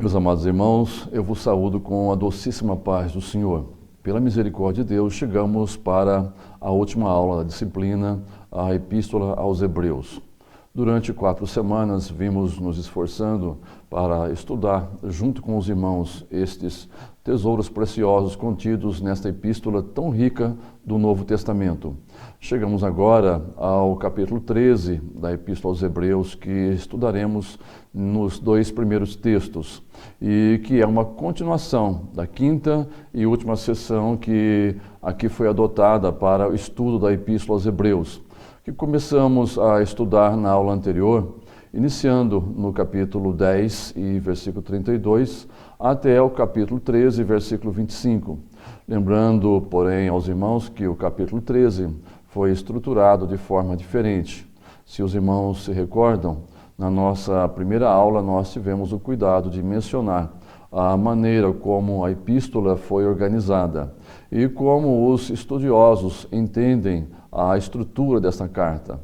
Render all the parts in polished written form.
Meus amados irmãos, eu vos saúdo com a docíssima paz do Senhor. Pela misericórdia de Deus, chegamos para a última aula da disciplina, a Epístola aos Hebreus. Durante 4 semanas, vimos nos esforçando para estudar, junto com os irmãos, estes tesouros preciosos contidos nesta epístola tão rica do Novo Testamento. Chegamos agora ao capítulo 13 da Epístola aos Hebreus, que estudaremos nos 2 primeiros textos, e que é uma continuação da 5ª e última sessão que aqui foi adotada para o estudo da Epístola aos Hebreus, que começamos a estudar na aula anterior, iniciando no capítulo 10 e versículo 32, até o capítulo 13, versículo 25. Lembrando, porém, aos irmãos que o capítulo 13 foi estruturado de forma diferente. Se os irmãos se recordam, na nossa primeira aula nós tivemos o cuidado de mencionar a maneira como a epístola foi organizada e como os estudiosos entendem a estrutura desta carta.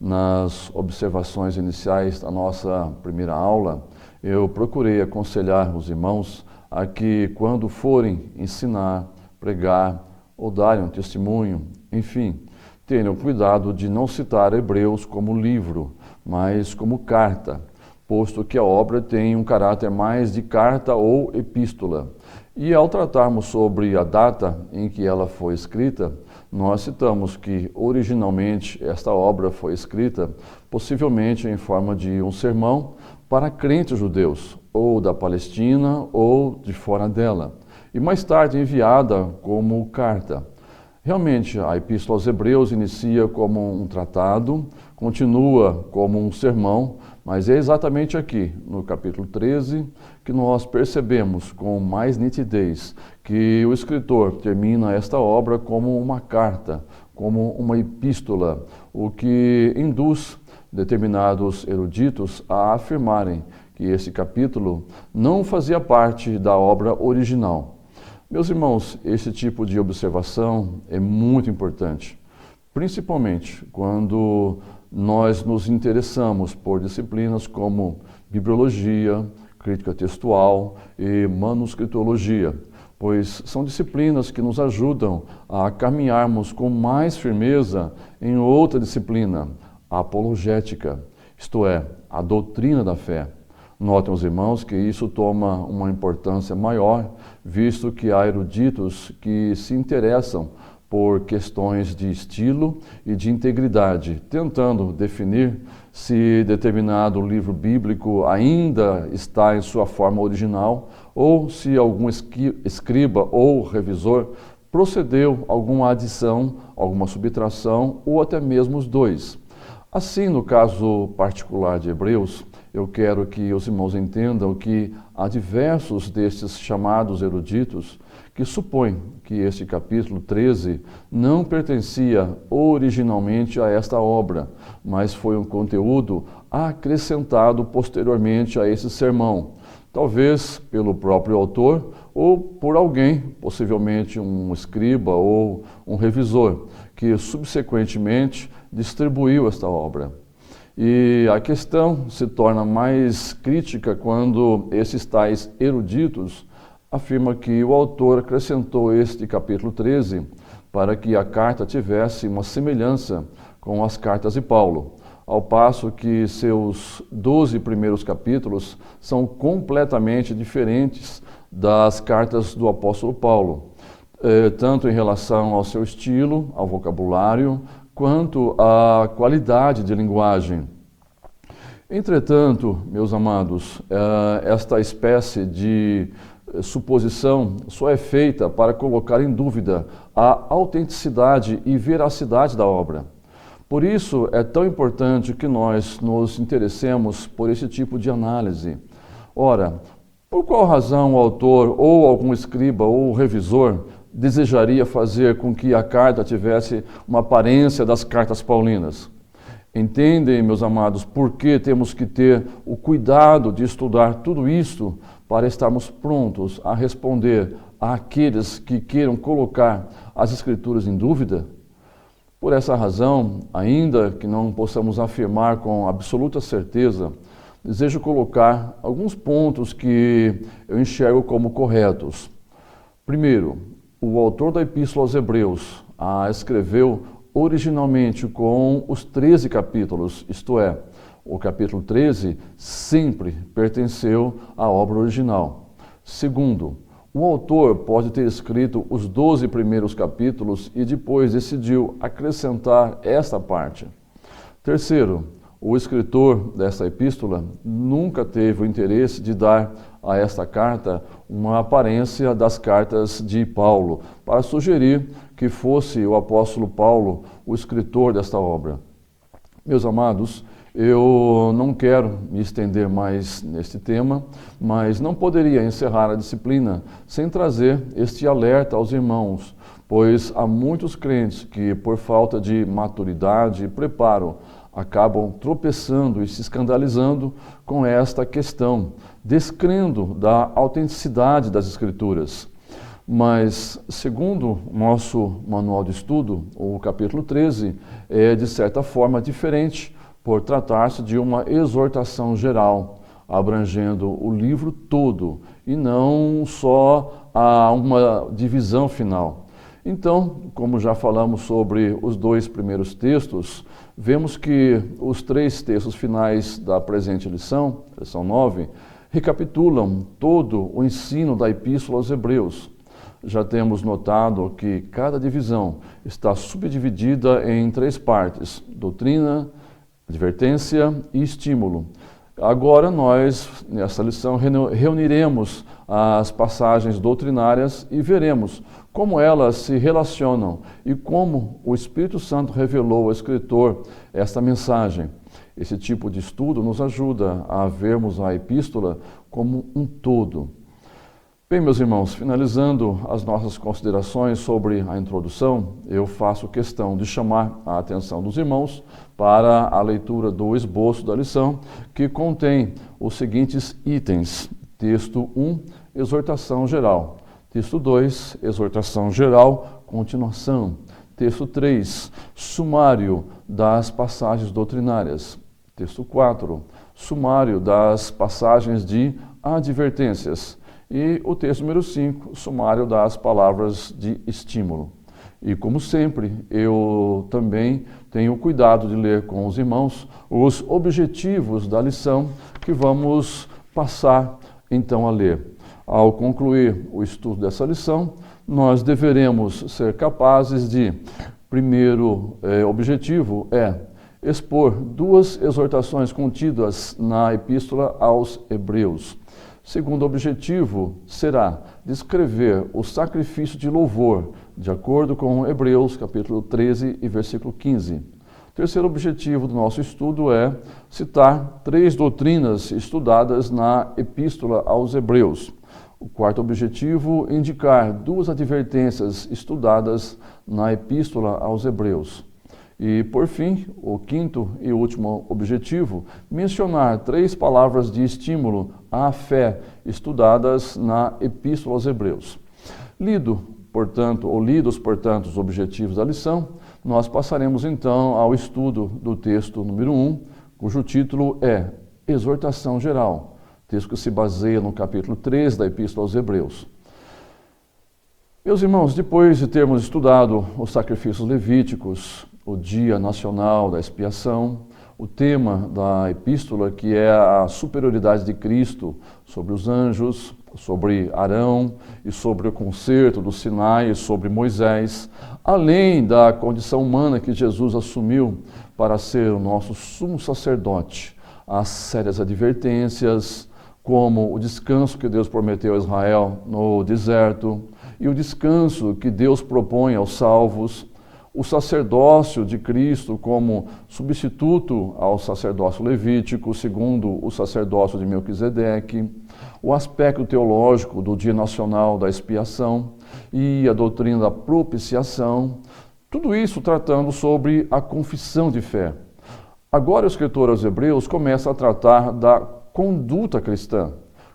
Nas observações iniciais da nossa primeira aula, eu procurei aconselhar os irmãos a que, quando forem ensinar, pregar ou darem um testemunho, enfim, tenham cuidado de não citar Hebreus como livro, mas como carta, posto que a obra tem um caráter mais de carta ou epístola. E ao tratarmos sobre a data em que ela foi escrita, nós citamos que originalmente esta obra foi escrita possivelmente em forma de um sermão para crentes judeus, ou da Palestina ou de fora dela, e mais tarde enviada como carta. Realmente, a Epístola aos Hebreus inicia como um tratado, continua como um sermão, mas é exatamente aqui, no capítulo 13, que nós percebemos com mais nitidez que o escritor termina esta obra como uma carta, como uma epístola, o que induz determinados eruditos a afirmarem que esse capítulo não fazia parte da obra original. Meus irmãos, esse tipo de observação é muito importante, principalmente quando nós nos interessamos por disciplinas como bibliologia, crítica textual e manuscritologia, pois são disciplinas que nos ajudam a caminharmos com mais firmeza em outra disciplina, a apologética, isto é, a doutrina da fé. Notem os irmãos que isso toma uma importância maior, visto que há eruditos que se interessam por questões de estilo e de integridade, tentando definir se determinado livro bíblico ainda está em sua forma original ou se algum escriba ou revisor procedeu alguma adição, alguma subtração ou até mesmo os dois. Assim, no caso particular de Hebreus, eu quero que os irmãos entendam que há diversos destes chamados eruditos que supõem que este capítulo 13 não pertencia originalmente a esta obra, mas foi um conteúdo acrescentado posteriormente a esse sermão, talvez pelo próprio autor ou por alguém, possivelmente um escriba ou um revisor, que subsequentemente distribuiu esta obra. E a questão se torna mais crítica quando esses tais eruditos afirmam que o autor acrescentou este capítulo 13 para que a carta tivesse uma semelhança com as cartas de Paulo, ao passo que seus 12 primeiros capítulos são completamente diferentes das cartas do apóstolo Paulo, tanto em relação ao seu estilo, ao vocabulário, quanto à qualidade de linguagem. Entretanto, meus amados, esta espécie de suposição só é feita para colocar em dúvida a autenticidade e veracidade da obra. Por isso, é tão importante que nós nos interessemos por esse tipo de análise. Ora, por qual razão o autor ou algum escriba ou revisor desejaria fazer com que a carta tivesse uma aparência das cartas paulinas? Entendem, meus amados, por que temos que ter o cuidado de estudar tudo isso para estarmos prontos a responder àqueles que queiram colocar as Escrituras em dúvida? Por essa razão, ainda que não possamos afirmar com absoluta certeza, desejo colocar alguns pontos que eu enxergo como corretos. Primeiro, o autor da Epístola aos Hebreus a escreveu originalmente com os 13 capítulos, isto é, o capítulo 13 sempre pertenceu à obra original. Segundo, o autor pode ter escrito os 12 primeiros capítulos e depois decidiu acrescentar esta parte. Terceiro, o escritor dessa epístola nunca teve o interesse de dar a esta carta uma aparência das cartas de Paulo, para sugerir que fosse o apóstolo Paulo o escritor desta obra. Meus amados, eu não quero me estender mais neste tema, mas não poderia encerrar a disciplina sem trazer este alerta aos irmãos, pois há muitos crentes que, por falta de maturidade e preparo, acabam tropeçando e se escandalizando com esta questão, descrendo da autenticidade das Escrituras. Mas, segundo nosso manual de estudo, o capítulo 13 é, de certa forma, diferente, por tratar-se de uma exortação geral, abrangendo o livro todo, e não só a uma divisão final. Então, como já falamos sobre os 2 primeiros textos, vemos que os 3 textos finais da presente lição, lição 9, recapitulam todo o ensino da Epístola aos Hebreus. Já temos notado que cada divisão está subdividida em 3 partes: doutrina, advertência e estímulo. Agora nós, nessa lição, reuniremos as passagens doutrinárias e veremos como elas se relacionam e como o Espírito Santo revelou ao escritor esta mensagem. Esse tipo de estudo nos ajuda a vermos a epístola como um todo. Bem, meus irmãos, finalizando as nossas considerações sobre a introdução, eu faço questão de chamar a atenção dos irmãos para a leitura do esboço da lição, que contém os seguintes itens. Texto 1, exortação geral. Texto 2, exortação geral, continuação. Texto 3, sumário das passagens doutrinárias. Texto 4, sumário das passagens de advertências. E o texto número 5, sumário das palavras de estímulo. E como sempre, eu também tenho cuidado de ler com os irmãos os objetivos da lição que vamos passar então a ler. Ao concluir o estudo dessa lição, nós deveremos ser capazes de, primeiro objetivo é expor 2 exortações contidas na Epístola aos Hebreus. Segundo objetivo será descrever o sacrifício de louvor, de acordo com Hebreus, capítulo 13 e versículo 15. Terceiro objetivo do nosso estudo é citar 3 doutrinas estudadas na Epístola aos Hebreus. O quarto objetivo, indicar 2 advertências estudadas na Epístola aos Hebreus. E, por fim, o quinto e último objetivo, mencionar 3 palavras de estímulo à fé estudadas na Epístola aos Hebreus. Lidos, portanto, os objetivos da lição, nós passaremos então ao estudo do texto número 1, cujo título é Exortação Geral, texto que se baseia no capítulo 3 da Epístola aos Hebreus. Meus irmãos, depois de termos estudado os sacrifícios levíticos, o Dia Nacional da Expiação, o tema da epístola, que é a superioridade de Cristo sobre os anjos, sobre Arão e sobre o concerto do Sinai, sobre Moisés, além da condição humana que Jesus assumiu para ser o nosso sumo sacerdote, as sérias advertências, como o descanso que Deus prometeu a Israel no deserto e o descanso que Deus propõe aos salvos, o sacerdócio de Cristo como substituto ao sacerdócio levítico, segundo o sacerdócio de Melquisedeque, o aspecto teológico do Dia Nacional da Expiação e a doutrina da propiciação, tudo isso tratando sobre a confissão de fé. Agora o escritor aos Hebreus começa a tratar da conduta cristã,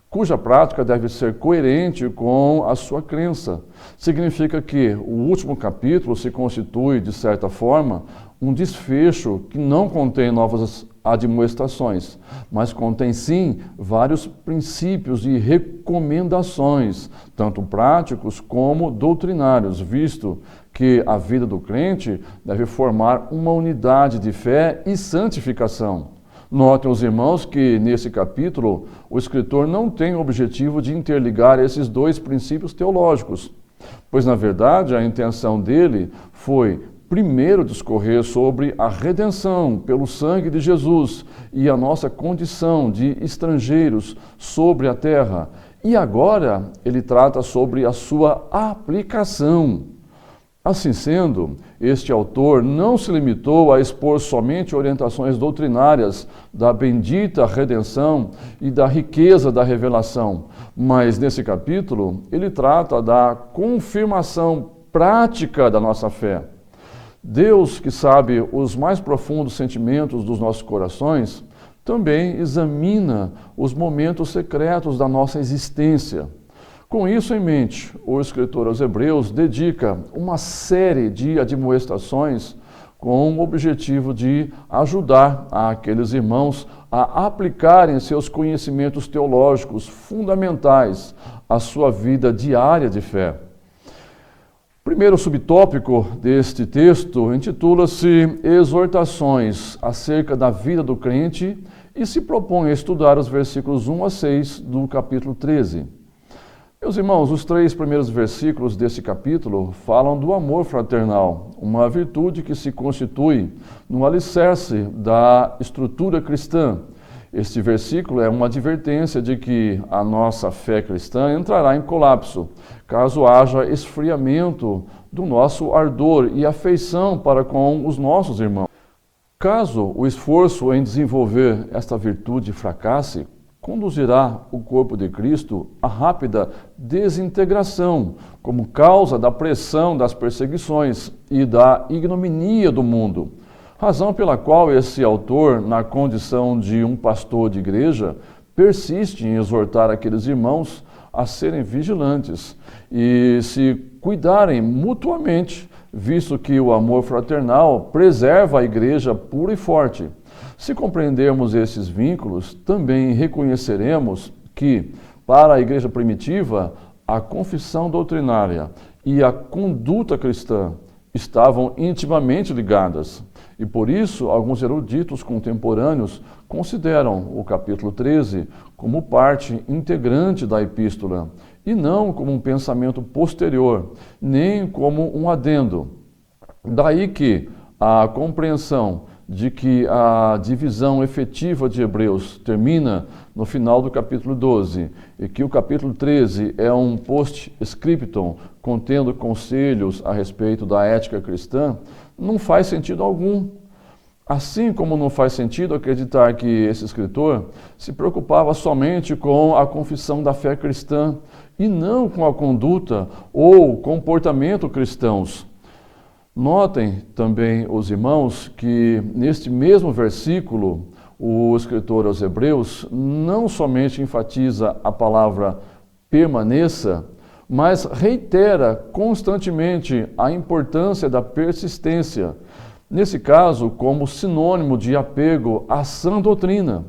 cuja prática deve ser coerente com a sua crença. Significa que o último capítulo se constitui, de certa forma, um desfecho que não contém novas admoestações, mas contém sim vários princípios e recomendações, tanto práticos como doutrinários, visto que a vida do crente deve formar uma unidade de fé e santificação. Notem os irmãos que nesse capítulo o escritor não tem o objetivo de interligar esses dois princípios teológicos, pois na verdade a intenção dele foi primeiro discorrer sobre a redenção pelo sangue de Jesus e a nossa condição de estrangeiros sobre a terra. E agora ele trata sobre a sua aplicação. Assim sendo, este autor não se limitou a expor somente orientações doutrinárias da bendita redenção e da riqueza da revelação, mas nesse capítulo ele trata da confirmação prática da nossa fé. Deus, que sabe os mais profundos sentimentos dos nossos corações, também examina os momentos secretos da nossa existência. Com isso em mente, o escritor aos Hebreus dedica uma série de admoestações com o objetivo de ajudar aqueles irmãos a aplicarem seus conhecimentos teológicos fundamentais à sua vida diária de fé. O primeiro subtópico deste texto intitula-se Exortações acerca da vida do crente e se propõe a estudar os versículos 1 a 6 do capítulo 13. Meus irmãos, os 3 primeiros versículos desse capítulo falam do amor fraternal, uma virtude que se constitui no alicerce da estrutura cristã. Este versículo é uma advertência de que a nossa fé cristã entrará em colapso, caso haja esfriamento do nosso ardor e afeição para com os nossos irmãos. Caso o esforço em desenvolver esta virtude fracasse, conduzirá o corpo de Cristo à rápida desintegração, como causa da pressão das perseguições e da ignominia do mundo. Razão pela qual esse autor, na condição de um pastor de igreja, persiste em exortar aqueles irmãos a serem vigilantes e se cuidarem mutuamente, visto que o amor fraternal preserva a igreja pura e forte. Se compreendermos esses vínculos, também reconheceremos que, para a igreja primitiva, a confissão doutrinária e a conduta cristã estavam intimamente ligadas. E por isso, alguns eruditos contemporâneos consideram o capítulo 13 como parte integrante da epístola, e não como um pensamento posterior, nem como um adendo. Daí que a compreensão de que a divisão efetiva de Hebreus termina no final do capítulo 12 e que o capítulo 13 é um post-scriptum contendo conselhos a respeito da ética cristã, não faz sentido algum. Assim como não faz sentido acreditar que esse escritor se preocupava somente com a confissão da fé cristã e não com a conduta ou comportamento cristãos. Notem também, os irmãos, que neste mesmo versículo, o escritor aos Hebreus não somente enfatiza a palavra permaneça, mas reitera constantemente a importância da persistência, nesse caso como sinônimo de apego à sã doutrina.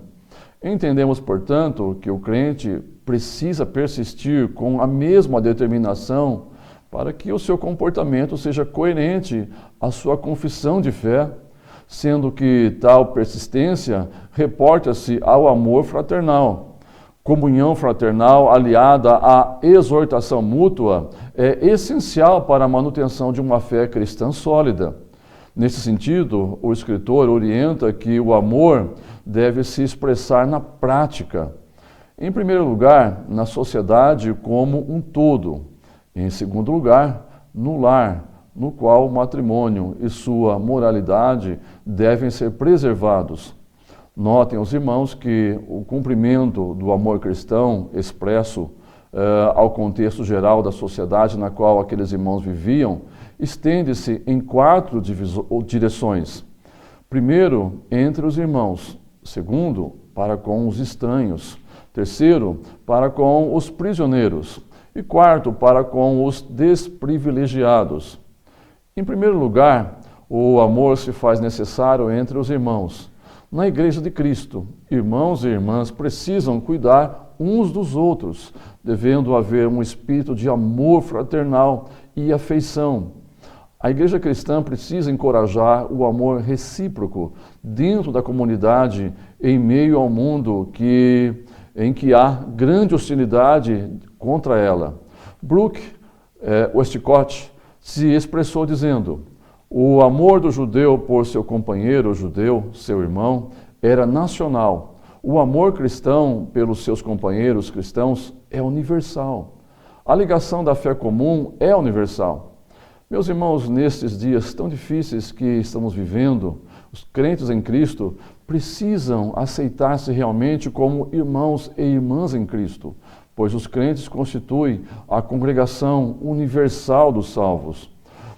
Entendemos, portanto, que o crente precisa persistir com a mesma determinação para que o seu comportamento seja coerente à sua confissão de fé, sendo que tal persistência reporta-se ao amor fraternal. Comunhão fraternal aliada à exortação mútua é essencial para a manutenção de uma fé cristã sólida. Nesse sentido, o escritor orienta que o amor deve se expressar na prática. Em primeiro lugar, na sociedade como um todo. Em segundo lugar, no lar, no qual o matrimônio e sua moralidade devem ser preservados. Notem os irmãos que o cumprimento do amor cristão expresso ao contexto geral da sociedade na qual aqueles irmãos viviam, estende-se em 4 direções. Primeiro, entre os irmãos. Segundo, para com os estranhos. Terceiro, para com os prisioneiros. E quarto, para com os desprivilegiados. Em primeiro lugar, o amor se faz necessário entre os irmãos. Na Igreja de Cristo, irmãos e irmãs precisam cuidar uns dos outros, devendo haver um espírito de amor fraternal e afeição. A Igreja cristã precisa encorajar o amor recíproco dentro da comunidade em meio ao mundo em que há grande hostilidade contra ela. Brooke Westcott se expressou dizendo: o amor do judeu por seu companheiro judeu, seu irmão, era nacional. O amor cristão pelos seus companheiros cristãos é universal. A ligação da fé comum é universal. Meus irmãos, nestes dias tão difíceis que estamos vivendo, os crentes em Cristo precisam aceitar-se realmente como irmãos e irmãs em Cristo, pois os crentes constituem a congregação universal dos salvos.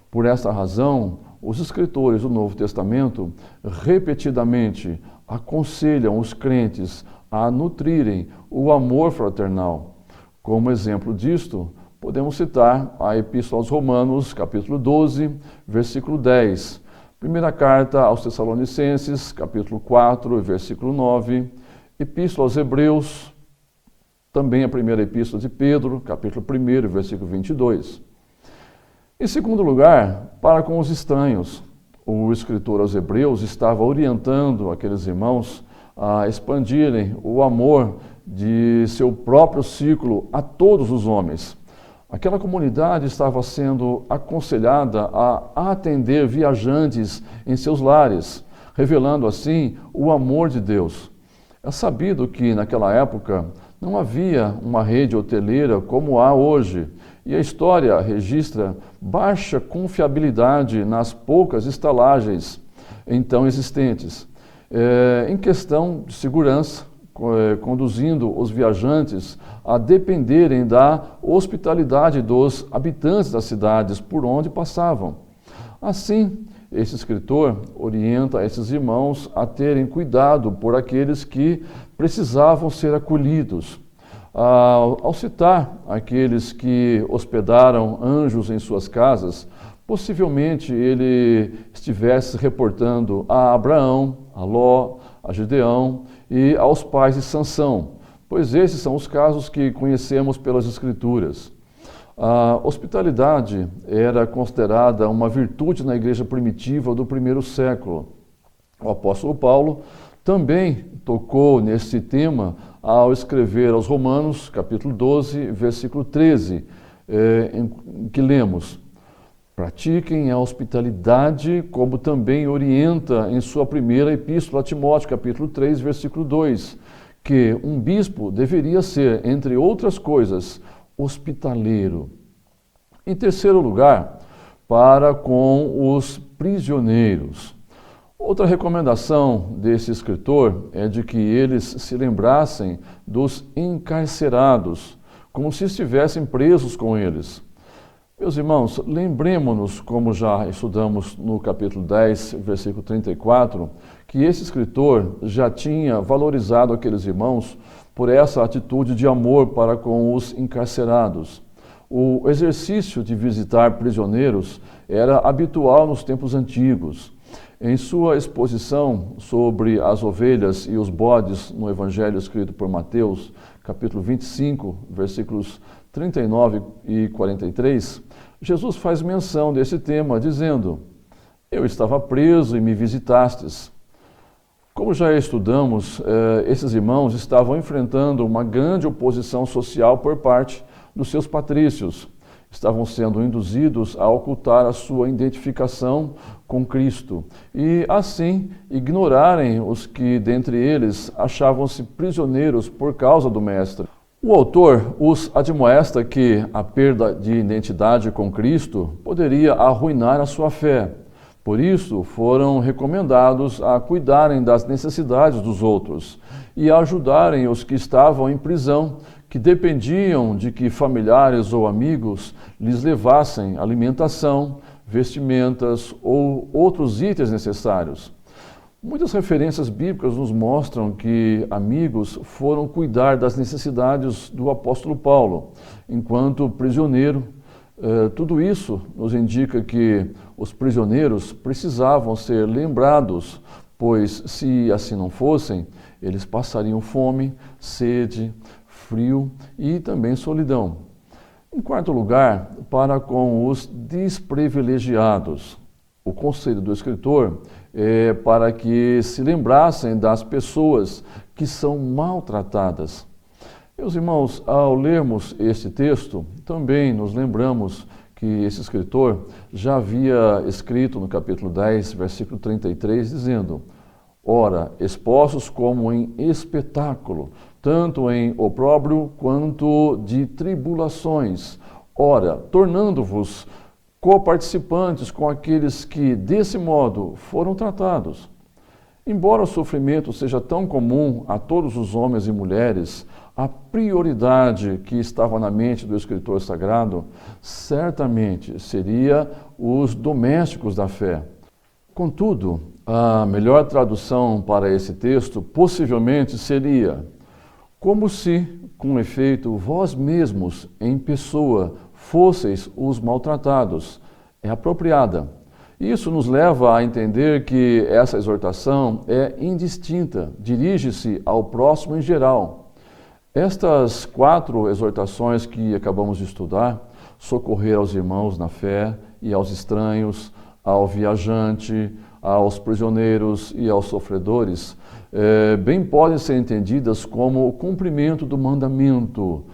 Por esta razão, os escritores do Novo Testamento repetidamente aconselham os crentes a nutrirem o amor fraternal. Como exemplo disto, podemos citar a Epístola aos Romanos, capítulo 12, versículo 10, primeira carta aos Tessalonicenses, capítulo 4, versículo 9, Epístola aos Hebreus, também a primeira Epístola de Pedro, capítulo 1, versículo 22. Em segundo lugar, para com os estranhos, o escritor aos Hebreus estava orientando aqueles irmãos a expandirem o amor de seu próprio círculo a todos os homens. Aquela comunidade estava sendo aconselhada a atender viajantes em seus lares, revelando assim o amor de Deus. É sabido que naquela época não havia uma rede hoteleira como há hoje, e a história registra baixa confiabilidade nas poucas estalagens então existentes. Em questão de segurança, conduzindo os viajantes a dependerem da hospitalidade dos habitantes das cidades por onde passavam. Assim, esse escritor orienta esses irmãos a terem cuidado por aqueles que precisavam ser acolhidos. Ao citar aqueles que hospedaram anjos em suas casas, possivelmente ele estivesse reportando a Abraão, a Ló, a Gideão e aos pais de Sansão, pois esses são os casos que conhecemos pelas Escrituras. A hospitalidade era considerada uma virtude na igreja primitiva do primeiro século. O apóstolo Paulo também tocou nesse tema ao escrever aos Romanos, capítulo 12, versículo 13, em que lemos: pratiquem a hospitalidade, como também orienta em sua primeira epístola a Timóteo, capítulo 3, versículo 2, que um bispo deveria ser, entre outras coisas, hospitaleiro. Em terceiro lugar, para com os prisioneiros. Outra recomendação desse escritor é de que eles se lembrassem dos encarcerados, como se estivessem presos com eles. Meus irmãos, lembremos-nos, como já estudamos no capítulo 10, versículo 34, que esse escritor já tinha valorizado aqueles irmãos por essa atitude de amor para com os encarcerados. O exercício de visitar prisioneiros era habitual nos tempos antigos. Em sua exposição sobre as ovelhas e os bodes no Evangelho escrito por Mateus, capítulo 25, versículos 39 e 43, Jesus faz menção desse tema, dizendo: eu estava preso e me visitastes. Como já estudamos, esses irmãos estavam enfrentando uma grande oposição social por parte dos seus patrícios. Estavam sendo induzidos a ocultar a sua identificação com Cristo e, assim, ignorarem os que, dentre eles, achavam-se prisioneiros por causa do Mestre. O autor os admoesta que a perda de identidade com Cristo poderia arruinar a sua fé. Por isso, foram recomendados a cuidarem das necessidades dos outros e a ajudarem os que estavam em prisão, que dependiam de que familiares ou amigos lhes levassem alimentação, vestimentas ou outros itens necessários. Muitas referências bíblicas nos mostram que amigos foram cuidar das necessidades do apóstolo Paulo, enquanto prisioneiro. Tudo isso nos indica que os prisioneiros precisavam ser lembrados pois se assim não fossem, eles passariam fome, sede, frio e também solidão. Em quarto lugar, para com os desprivilegiados. O conselho do escritor é para que se lembrassem das pessoas que são maltratadas. Meus irmãos, ao lermos este texto, também nos lembramos que esse escritor já havia escrito no capítulo 10, versículo 33, dizendo: ora, expostos como em espetáculo, tanto em opróbrio quanto de tribulações, ora, tornando-vos coparticipantes com aqueles que, desse modo, foram tratados. Embora o sofrimento seja tão comum a todos os homens e mulheres, a prioridade que estava na mente do escritor sagrado certamente seria os domésticos da fé. Contudo, a melhor tradução para esse texto possivelmente seria: como se, com efeito, vós mesmos, em pessoa, fosseis os maltratados. É apropriada. Isso nos leva a entender que essa exortação é indistinta, dirige-se ao próximo em geral. Estas 4 exortações que acabamos de estudar, socorrer aos irmãos na fé e aos estranhos, ao viajante, aos prisioneiros e aos sofredores, bem podem ser entendidas como o cumprimento do mandamento: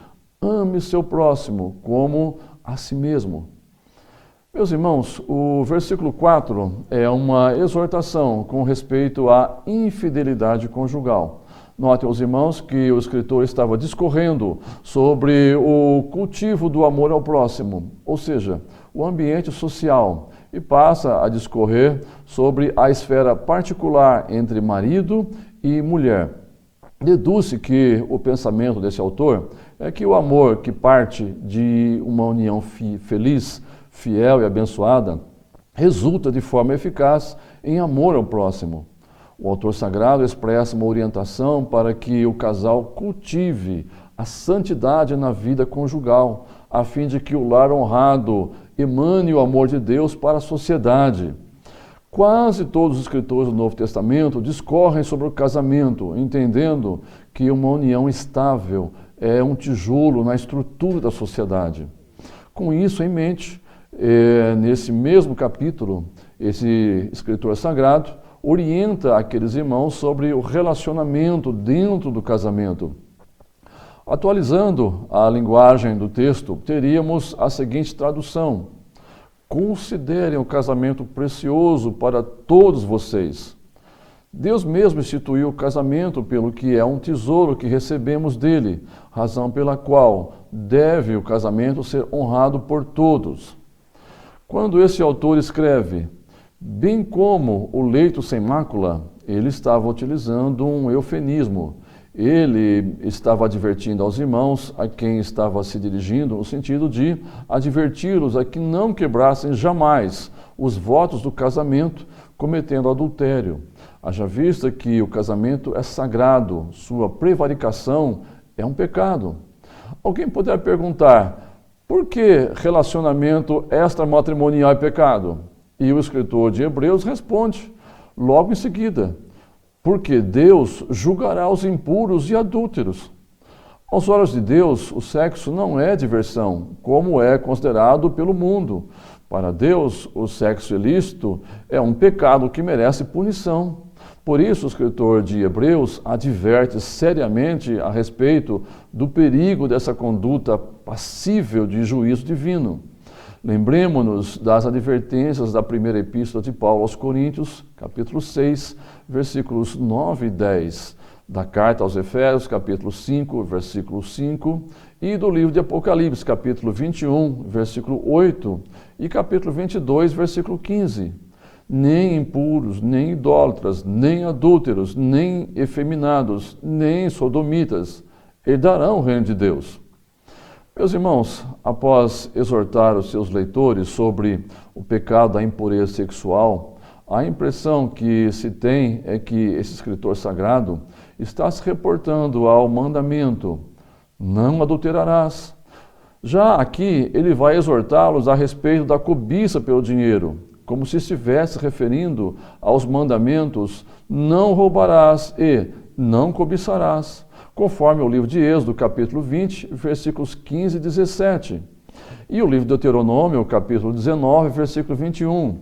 ame seu próximo como a si mesmo. Meus irmãos, o versículo 4 é uma exortação com respeito à infidelidade conjugal. Notem, os irmãos, que o escritor estava discorrendo sobre o cultivo do amor ao próximo, ou seja, o ambiente social, e passa a discorrer sobre a esfera particular entre marido e mulher. Deduz-se que o pensamento desse autor é que o amor que parte de uma união feliz, fiel e abençoada, resulta de forma eficaz em amor ao próximo. O autor sagrado expressa uma orientação para que o casal cultive a santidade na vida conjugal, a fim de que o lar honrado emane o amor de Deus para a sociedade. Quase todos os escritores do Novo Testamento discorrem sobre o casamento, entendendo que uma união estável é um tijolo na estrutura da sociedade. Com isso em mente, nesse mesmo capítulo, esse escritor sagrado orienta aqueles irmãos sobre o relacionamento dentro do casamento. Atualizando a linguagem do texto, teríamos a seguinte tradução: considerem o casamento precioso para todos vocês. Deus mesmo instituiu o casamento pelo que é um tesouro que recebemos dele, razão pela qual deve o casamento ser honrado por todos. Quando esse autor escreve, bem como o leito sem mácula, ele estava utilizando um eufemismo. Ele estava advertindo aos irmãos a quem estava se dirigindo, no sentido de adverti-los a que não quebrassem jamais os votos do casamento, cometendo adultério. Haja vista que o casamento é sagrado, sua prevaricação é um pecado. Alguém poderá perguntar: por que relacionamento extramatrimonial é pecado? E o escritor de Hebreus responde, logo em seguida: porque Deus julgará os impuros e adúlteros. Aos olhos de Deus, o sexo não é diversão, como é considerado pelo mundo. Para Deus, o sexo ilícito é um pecado que merece punição. Por isso, o escritor de Hebreus adverte seriamente a respeito do perigo dessa conduta passível de juízo divino. Lembremos-nos das advertências da primeira epístola de Paulo aos Coríntios, capítulo 6, versículos 9 e 10, da carta aos Efésios, capítulo 5, versículo 5, e do livro de Apocalipse, capítulo 21, versículo 8, e capítulo 22, versículo 15. Nem impuros, nem idólatras, nem adúlteros, nem efeminados, nem sodomitas herdarão o reino de Deus. Meus irmãos, após exortar os seus leitores sobre o pecado da impureza sexual, a impressão que se tem é que esse escritor sagrado está se reportando ao mandamento: não adulterarás. Já aqui, ele vai exortá-los a respeito da cobiça pelo dinheiro. como se estivesse referindo aos mandamentos não roubarás e não cobiçarás, conforme o livro de Êxodo, capítulo 20, versículos 15 e 17, e o livro de Deuteronômio, capítulo 19, versículo 21.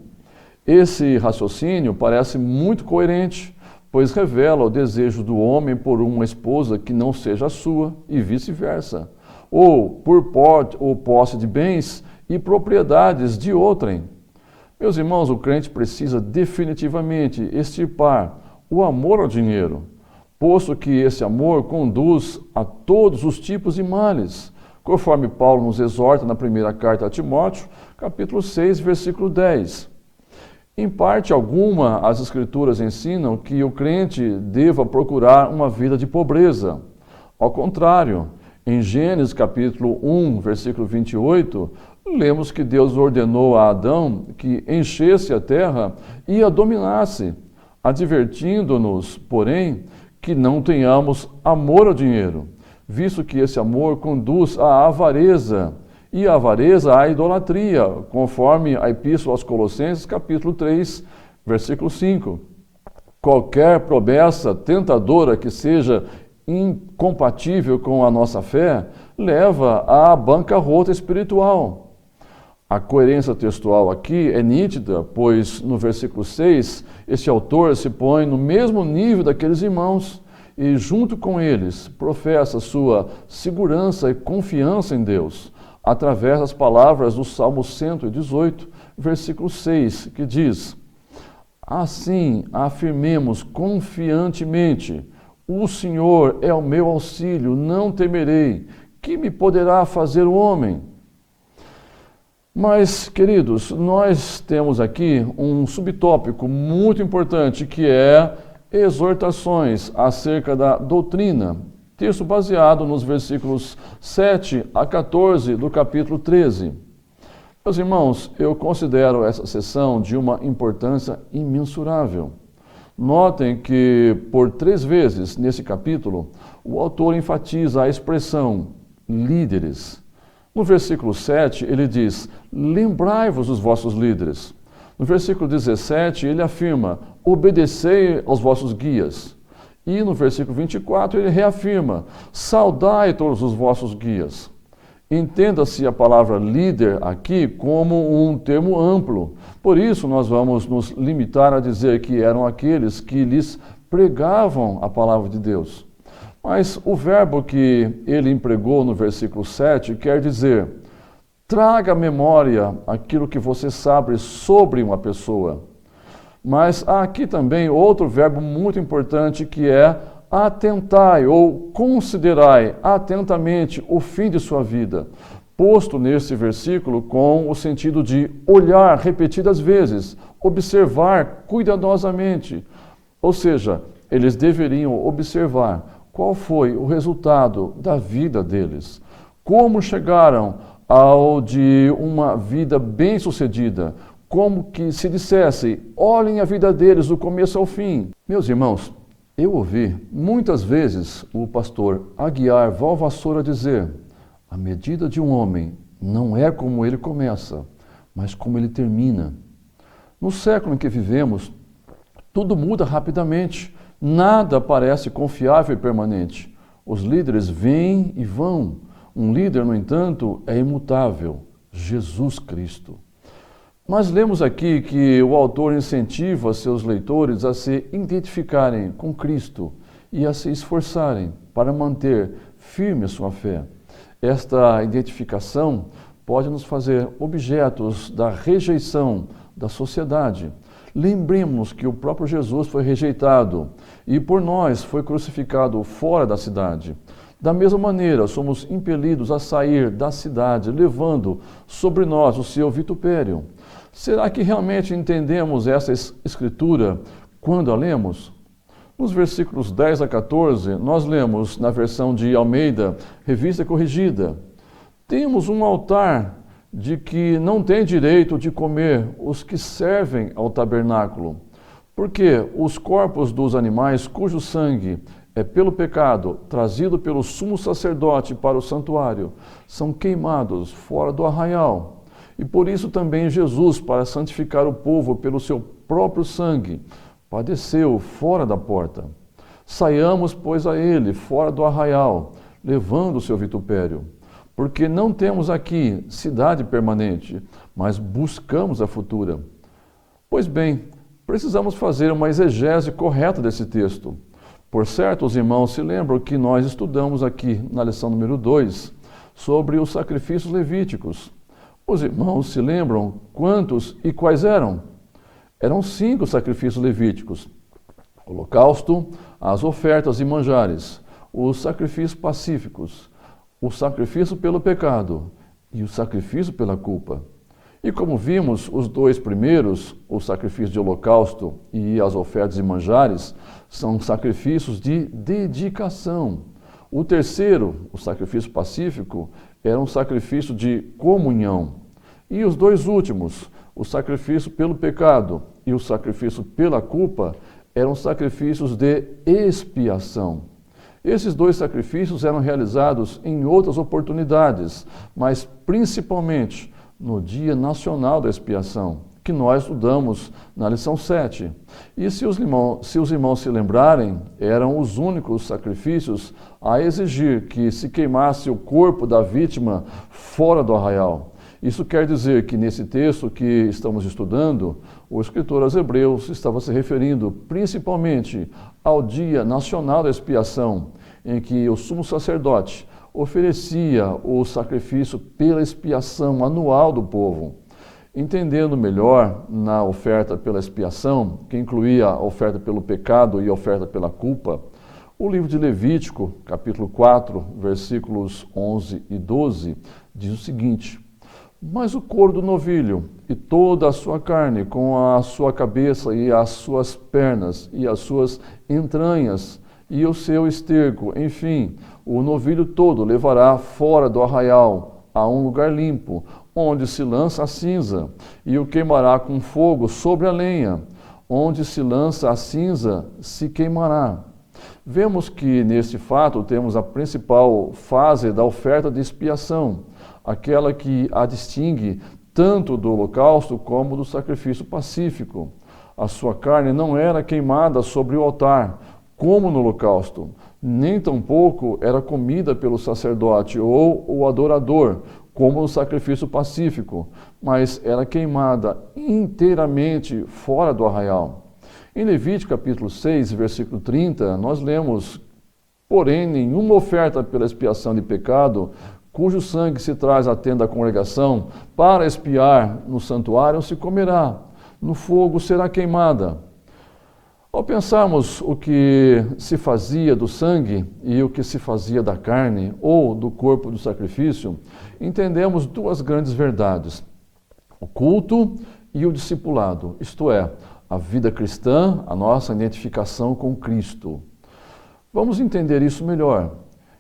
Esse raciocínio parece muito coerente, pois revela o desejo do homem por uma esposa que não seja a sua e vice-versa, ou por porte ou posse de bens e propriedades de outrem. Meus irmãos, o crente precisa definitivamente extirpar o amor ao dinheiro, posto que esse amor conduz a todos os tipos de males, conforme Paulo nos exorta na primeira carta a Timóteo, capítulo 6, versículo 10. Em parte alguma, as Escrituras ensinam que o crente deva procurar uma vida de pobreza. Ao contrário, em Gênesis capítulo 1, versículo 28, lemos que Deus ordenou a Adão que enchesse a terra e a dominasse, advertindo-nos, porém, que não tenhamos amor ao dinheiro, visto que esse amor conduz à avareza, e a avareza à idolatria, conforme a Epístola aos Colossenses, capítulo 3, versículo 5. Qualquer promessa tentadora que seja incompatível com a nossa fé leva à bancarrota espiritual. A coerência textual aqui é nítida, pois no versículo 6, esse autor se põe no mesmo nível daqueles irmãos e, junto com eles, professa sua segurança e confiança em Deus, através das palavras do Salmo 118, versículo 6, que diz: assim afirmemos confiantemente, o Senhor é o meu auxílio, não temerei, que me poderá fazer o homem? Mas, queridos, nós temos aqui um subtópico muito importante, que é exortações acerca da doutrina, texto baseado nos versículos 7 a 14 do capítulo 13. Meus irmãos, eu considero essa sessão de uma importância imensurável. Notem que, por 3 vezes nesse capítulo, o autor enfatiza a expressão líderes. No versículo 7, ele diz: lembrai-vos dos vossos líderes. No versículo 17, ele afirma: obedecei aos vossos guias. E no versículo 24, ele reafirma: saudai todos os vossos guias. Entenda-se a palavra líder aqui como um termo amplo. Por isso, nós vamos nos limitar a dizer que eram aqueles que lhes pregavam a palavra de Deus. Mas o verbo que ele empregou no versículo 7 quer dizer: traga à memória aquilo que você sabe sobre uma pessoa. Mas há aqui também outro verbo muito importante, que é atentai ou considerai atentamente o fim de sua vida, posto nesse versículo com o sentido de olhar repetidas vezes, observar cuidadosamente. Ou seja, eles deveriam observar qual foi o resultado da vida deles, como chegaram ao de uma vida bem-sucedida, como que se dissesse: olhem a vida deles do começo ao fim. Meus irmãos, eu ouvi muitas vezes o pastor Aguiar Valvassoura dizer: a medida de um homem não é como ele começa, mas como ele termina. No século em que vivemos, tudo muda rapidamente, nada parece confiável e permanente. Os líderes vêm e vão. Um líder, no entanto, é imutável: Jesus Cristo. Mas lemos aqui que o autor incentiva seus leitores a se identificarem com Cristo e a se esforçarem para manter firme a sua fé. Esta identificação pode nos fazer objetos da rejeição da sociedade. Lembremos que o próprio Jesus foi rejeitado e por nós foi crucificado fora da cidade. Da mesma maneira, somos impelidos a sair da cidade, levando sobre nós o seu vitupério. Será que realmente entendemos essa escritura quando a lemos? Nos versículos 10 a 14, nós lemos na versão de Almeida, Revista e Corrigida: temos um altar de que não tem direito de comer os que servem ao tabernáculo, porque os corpos dos animais cujo sangue é pelo pecado trazido pelo sumo sacerdote para o santuário são queimados fora do arraial. E por isso também Jesus, para santificar o povo pelo seu próprio sangue, padeceu fora da porta. Saiamos, pois, a ele, fora do arraial, levando o seu vitupério. Porque não temos aqui cidade permanente, mas buscamos a futura. Pois bem, precisamos fazer uma exegese correta desse texto. Por certo, os irmãos se lembram que nós estudamos aqui na lição número 2 sobre os sacrifícios levíticos. Os irmãos se lembram quantos e quais eram? Eram 5 sacrifícios levíticos: holocausto, as ofertas e manjares, os sacrifícios pacíficos, o sacrifício pelo pecado e o sacrifício pela culpa. E como vimos, os 2 primeiros, o sacrifício de holocausto e as ofertas e manjares, são sacrifícios de dedicação. O terceiro, o sacrifício pacífico, era um sacrifício de comunhão. E os 2 últimos, o sacrifício pelo pecado e o sacrifício pela culpa, eram sacrifícios de expiação. Esses 2 sacrifícios eram realizados em outras oportunidades, mas principalmente no Dia Nacional da Expiação, que nós estudamos na lição 7. E se os irmãos se lembrarem, eram os únicos sacrifícios a exigir que se queimasse o corpo da vítima fora do arraial. Isso quer dizer que nesse texto que estamos estudando, o escritor aos Hebreus estava se referindo principalmente ao Dia Nacional da Expiação, em que o sumo sacerdote oferecia o sacrifício pela expiação anual do povo. Entendendo melhor na oferta pela expiação, que incluía a oferta pelo pecado e a oferta pela culpa, o livro de Levítico, capítulo 4, versículos 11 e 12, diz o seguinte: mas o couro do novilho e toda a sua carne, com a sua cabeça e as suas pernas e as suas entranhas e o seu esterco, enfim, o novilho todo levará fora do arraial a um lugar limpo, onde se lança a cinza, e o queimará com fogo sobre a lenha, onde se lança a cinza se queimará. Vemos que neste fato temos a principal fase da oferta de expiação, aquela que a distingue tanto do holocausto como do sacrifício pacífico. A sua carne não era queimada sobre o altar, como no holocausto, nem tampouco era comida pelo sacerdote ou o adorador, como no sacrifício pacífico, mas era queimada inteiramente fora do arraial. Em Levítico capítulo 6, versículo 30, nós lemos: porém, nenhuma oferta pela expiação de pecado, cujo sangue se traz à tenda da congregação, para expiar no santuário, se comerá, no fogo será queimada. Ao pensarmos o que se fazia do sangue e o que se fazia da carne ou do corpo do sacrifício, entendemos 2 grandes verdades: o culto e o discipulado, isto é, a vida cristã, a nossa identificação com Cristo. Vamos entender isso melhor.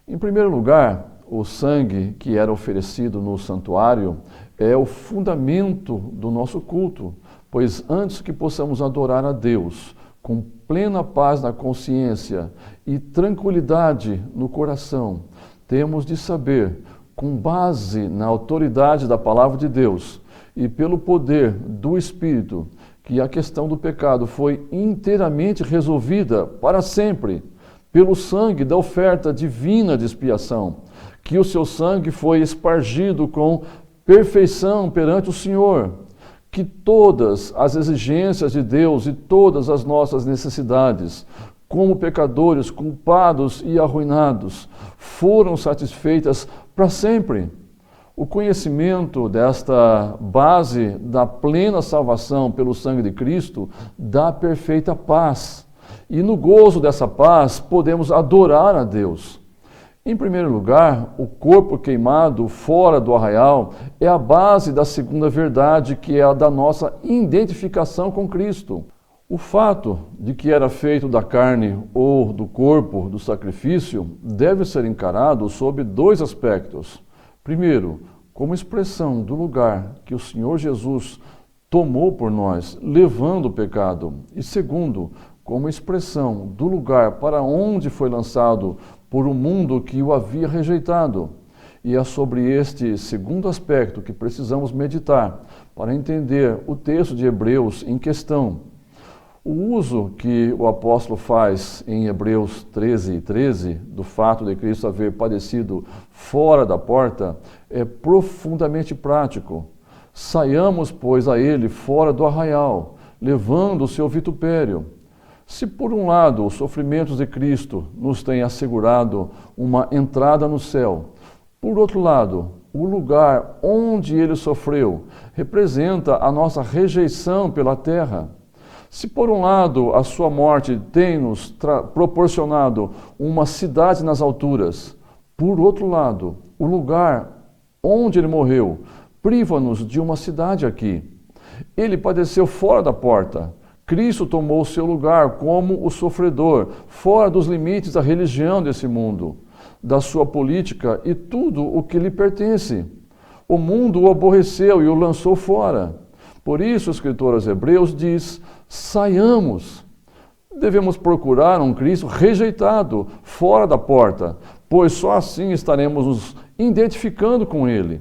Em primeiro lugar, o sangue que era oferecido no santuário é o fundamento do nosso culto, pois antes que possamos adorar a Deus com plena paz na consciência e tranquilidade no coração, temos de saber, com base na autoridade da palavra de Deus e pelo poder do Espírito, que a questão do pecado foi inteiramente resolvida para sempre pelo sangue da oferta divina de expiação, que o seu sangue foi espargido com perfeição perante o Senhor, que todas as exigências de Deus e todas as nossas necessidades, como pecadores culpados e arruinados, foram satisfeitas para sempre. O conhecimento desta base da plena salvação pelo sangue de Cristo dá perfeita paz. E no gozo dessa paz podemos adorar a Deus. Em primeiro lugar, o corpo queimado fora do arraial é a base da segunda verdade, que é a da nossa identificação com Cristo. O fato de que era feito da carne ou do corpo do sacrifício deve ser encarado sob 2 aspectos. Primeiro, como expressão do lugar que o Senhor Jesus tomou por nós, levando o pecado. E segundo, como expressão do lugar para onde foi lançado por um mundo que o havia rejeitado. E é sobre este segundo aspecto que precisamos meditar para entender o texto de Hebreus em questão. O uso que o apóstolo faz em Hebreus 13:13, do fato de Cristo haver padecido fora da porta, é profundamente prático. Saiamos, pois, a ele fora do arraial, levando o seu vitupério. Se, por um lado, os sofrimentos de Cristo nos têm assegurado uma entrada no céu, por outro lado, o lugar onde ele sofreu representa a nossa rejeição pela terra. Se, por um lado, a sua morte tem nos proporcionado uma cidade nas alturas, por outro lado, o lugar onde ele morreu priva-nos de uma cidade aqui. Ele padeceu fora da porta. Cristo tomou o seu lugar como o sofredor, fora dos limites da religião desse mundo, da sua política e tudo o que lhe pertence. O mundo o aborreceu e o lançou fora. Por isso, o escritor aos Hebreus diz: saiamos. Devemos procurar um Cristo rejeitado, fora da porta, pois só assim estaremos nos identificando com ele.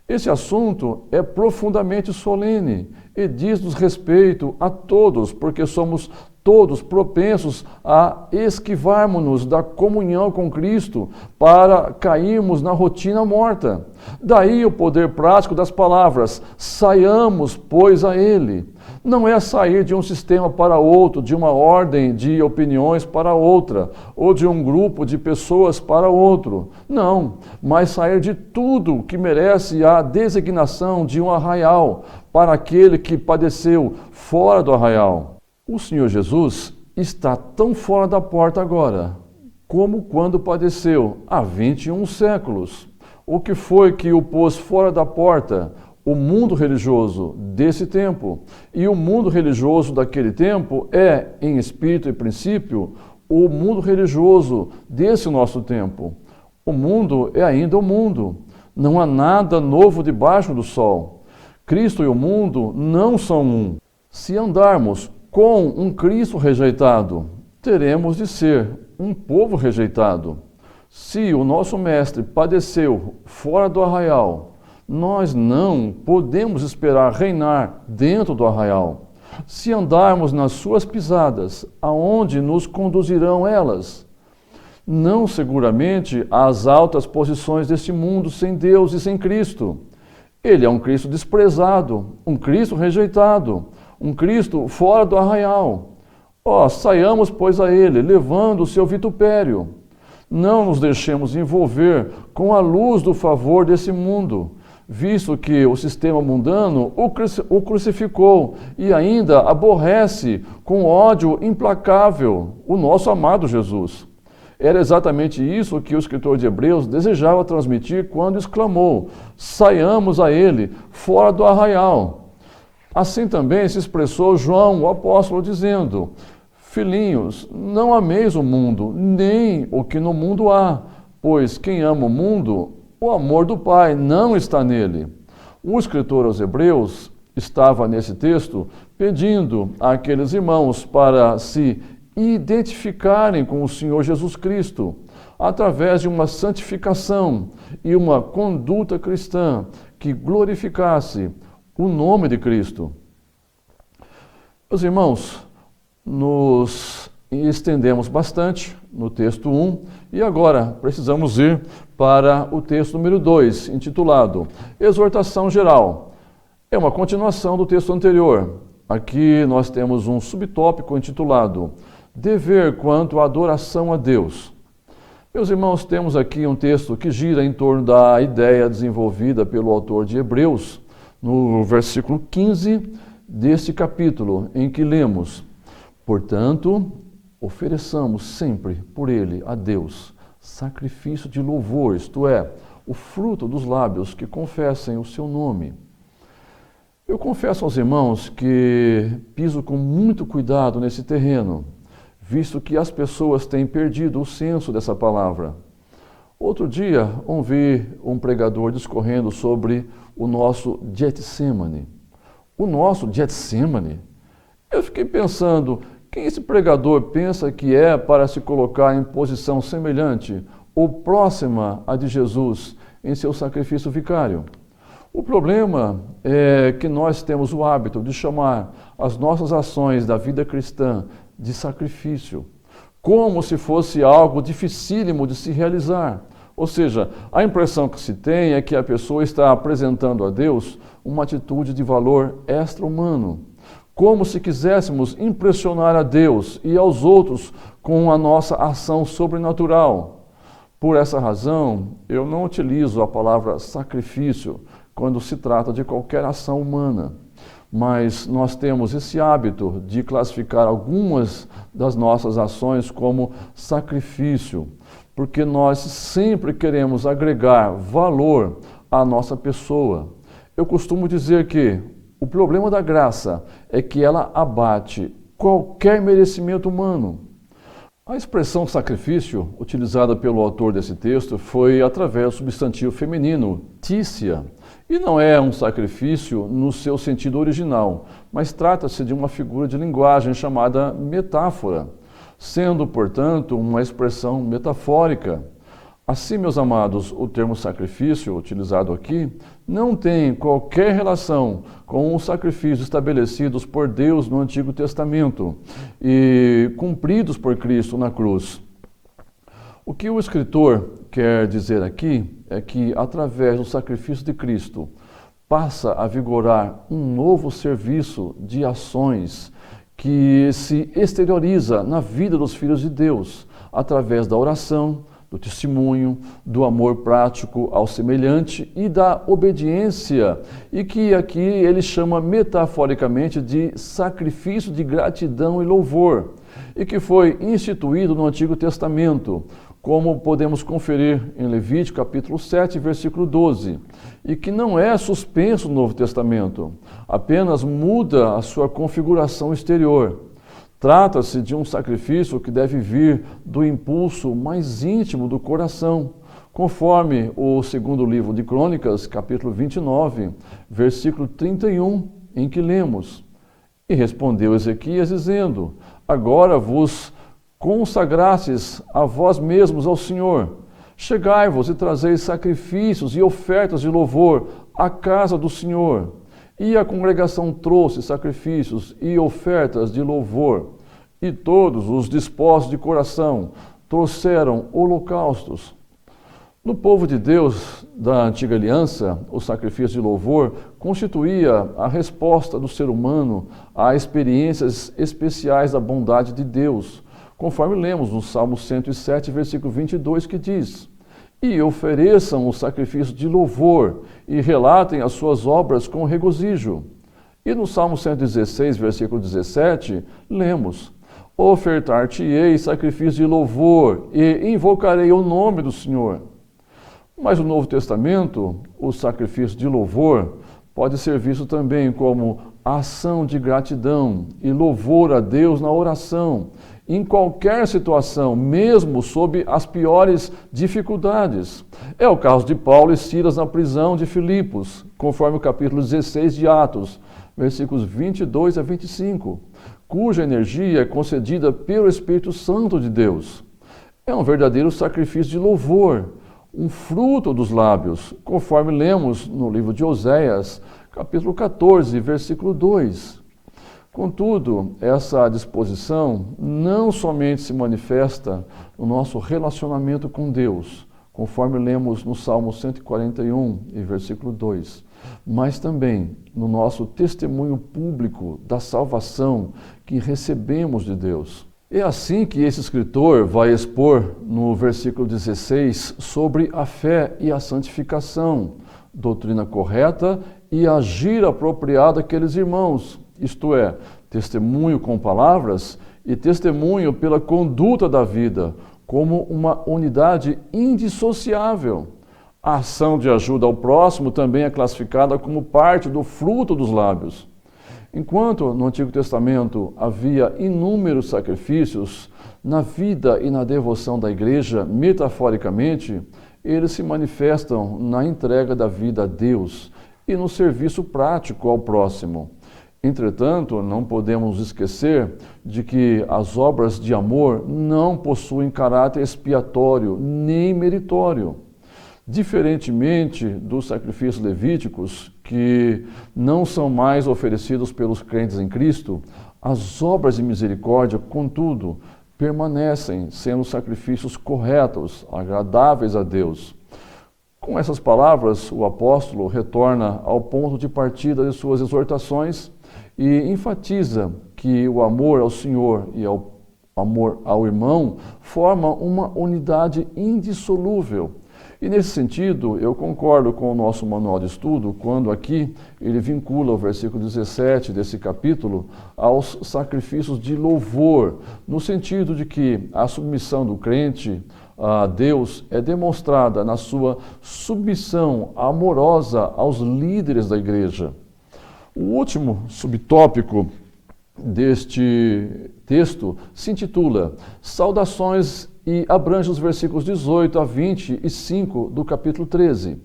Esse assunto é profundamente solene e diz-nos respeito a todos, porque somos todos propensos a esquivarmos-nos da comunhão com Cristo para cairmos na rotina morta. Daí o poder prático das palavras: saiamos, pois, a Ele. Não é sair de um sistema para outro, de uma ordem de opiniões para outra, ou de um grupo de pessoas para outro. Não, mas sair de tudo que merece a designação de um arraial para aquele que padeceu fora do arraial. O Senhor Jesus está tão fora da porta agora, como quando padeceu há 21 séculos. O que foi que o pôs fora da porta? O mundo religioso desse tempo. E o mundo religioso daquele tempo é, em espírito e princípio, o mundo religioso desse nosso tempo. O mundo é ainda o mundo. Não há nada novo debaixo do sol. Cristo e o mundo não são um. Se andarmos com um Cristo rejeitado, teremos de ser um povo rejeitado. Se o nosso Mestre padeceu fora do arraial, nós não podemos esperar reinar dentro do arraial. Se andarmos nas suas pisadas, aonde nos conduzirão elas? Não seguramente às altas posições deste mundo sem Deus e sem Cristo. Ele é um Cristo desprezado, um Cristo rejeitado, um Cristo fora do arraial. Saiamos, pois, a Ele, levando o seu vitupério. Não nos deixemos envolver com a luz do favor desse mundo, visto que o sistema mundano o crucificou e ainda aborrece com ódio implacável o nosso amado Jesus. Era exatamente isso que o escritor de Hebreus desejava transmitir quando exclamou: saiamos a ele, fora do arraial. Assim também se expressou João, o apóstolo, dizendo: filhinhos, não ameis o mundo, nem o que no mundo há, pois quem ama o mundo, o amor do Pai não está nele. O escritor aos Hebreus estava nesse texto pedindo àqueles irmãos para se identificarem com o Senhor Jesus Cristo através de uma santificação e uma conduta cristã que glorificasse o nome de Cristo. Meus irmãos, nos estendemos bastante no texto 1 e agora precisamos ir para o texto número 2, intitulado Exortação Geral. É uma continuação do texto anterior. Aqui nós temos um subtópico intitulado Dever quanto à adoração a Deus. Meus irmãos, temos aqui um texto que gira em torno da ideia desenvolvida pelo autor de Hebreus, no versículo 15 deste capítulo, em que lemos: portanto, ofereçamos sempre por ele a Deus sacrifício de louvor, isto é, o fruto dos lábios que confessem o seu nome. Eu confesso aos irmãos que piso com muito cuidado nesse terreno, visto que as pessoas têm perdido o senso dessa palavra. Outro dia, ouvi um pregador discorrendo sobre o nosso Getsemane. O nosso Getsemane? Eu fiquei pensando, quem esse pregador pensa que é para se colocar em posição semelhante ou próxima à de Jesus em seu sacrifício vicário. O problema é que nós temos o hábito de chamar as nossas ações da vida cristã de sacrifício, como se fosse algo dificílimo de se realizar. Ou seja, a impressão que se tem é que a pessoa está apresentando a Deus uma atitude de valor extra-humano, como se quiséssemos impressionar a Deus e aos outros com a nossa ação sobrenatural. Por essa razão, eu não utilizo a palavra sacrifício quando se trata de qualquer ação humana, mas nós temos esse hábito de classificar algumas das nossas ações como sacrifício, porque nós sempre queremos agregar valor à nossa pessoa. Eu costumo dizer que o problema da graça é que ela abate qualquer merecimento humano. A expressão sacrifício, utilizada pelo autor desse texto, foi através do substantivo feminino, tícia, e não é um sacrifício no seu sentido original, mas trata-se de uma figura de linguagem chamada metáfora, sendo, portanto, uma expressão metafórica. Assim, meus amados, o termo sacrifício, utilizado aqui, não tem qualquer relação com os sacrifícios estabelecidos por Deus no Antigo Testamento e cumpridos por Cristo na cruz. O que o escritor quer dizer aqui é que, através do sacrifício de Cristo, passa a vigorar um novo serviço de ações que se exterioriza na vida dos filhos de Deus, através da oração, do testemunho, do amor prático ao semelhante e da obediência, e que aqui ele chama metaforicamente de sacrifício de gratidão e louvor, e que foi instituído no Antigo Testamento, como podemos conferir em Levítico capítulo 7, versículo 12, e que não é suspenso no Novo Testamento, apenas muda a sua configuração exterior. Trata-se de um sacrifício que deve vir do impulso mais íntimo do coração, conforme o segundo livro de Crônicas, capítulo 29, versículo 31, em que lemos: E respondeu Ezequias, dizendo: Agora vos consagrastes a vós mesmos ao Senhor. Chegai-vos e trazei sacrifícios e ofertas de louvor à casa do Senhor. E a congregação trouxe sacrifícios e ofertas de louvor, e todos os dispostos de coração trouxeram holocaustos. No povo de Deus da antiga aliança, o sacrifício de louvor constituía a resposta do ser humano a experiências especiais da bondade de Deus, conforme lemos no Salmo 107, versículo 22, que diz: E ofereçam o sacrifício de louvor e relatem as suas obras com regozijo. E no Salmo 116, versículo 17, lemos: Ofertar-te-ei sacrifício de louvor e invocarei o nome do Senhor. Mas no Novo Testamento, o sacrifício de louvor pode ser visto também como ação de gratidão e louvor a Deus na oração, em qualquer situação, mesmo sob as piores dificuldades. É o caso de Paulo e Silas na prisão de Filipos, conforme o capítulo 16 de Atos, versículos 22 a 25, cuja energia é concedida pelo Espírito Santo de Deus. É um verdadeiro sacrifício de louvor, um fruto dos lábios, conforme lemos no livro de Oséias, capítulo 14, versículo 2. Contudo, essa disposição não somente se manifesta no nosso relacionamento com Deus, conforme lemos no Salmo 141, versículo 2, mas também no nosso testemunho público da salvação que recebemos de Deus. É assim que esse escritor vai expor no versículo 16 sobre a fé e a santificação, doutrina correta e agir apropriado àqueles irmãos, isto é, testemunho com palavras e testemunho pela conduta da vida, como uma unidade indissociável. A ação de ajuda ao próximo também é classificada como parte do fruto dos lábios. Enquanto no Antigo Testamento havia inúmeros sacrifícios, na vida e na devoção da igreja, metaforicamente, eles se manifestam na entrega da vida a Deus e no serviço prático ao próximo. Entretanto, não podemos esquecer de que as obras de amor não possuem caráter expiatório nem meritório. Diferentemente dos sacrifícios levíticos, que não são mais oferecidos pelos crentes em Cristo, as obras de misericórdia, contudo, permanecem sendo sacrifícios corretos, agradáveis a Deus. Com essas palavras, o apóstolo retorna ao ponto de partida de suas exortações e enfatiza que o amor ao Senhor e ao amor ao irmão forma uma unidade indissolúvel. E nesse sentido, eu concordo com o nosso manual de estudo, quando aqui ele vincula o versículo 17 desse capítulo aos sacrifícios de louvor, no sentido de que a submissão do crente a Deus é demonstrada na sua submissão amorosa aos líderes da igreja. O último subtópico deste texto se intitula Saudações e abrange os versículos 18 a 25 do capítulo 13.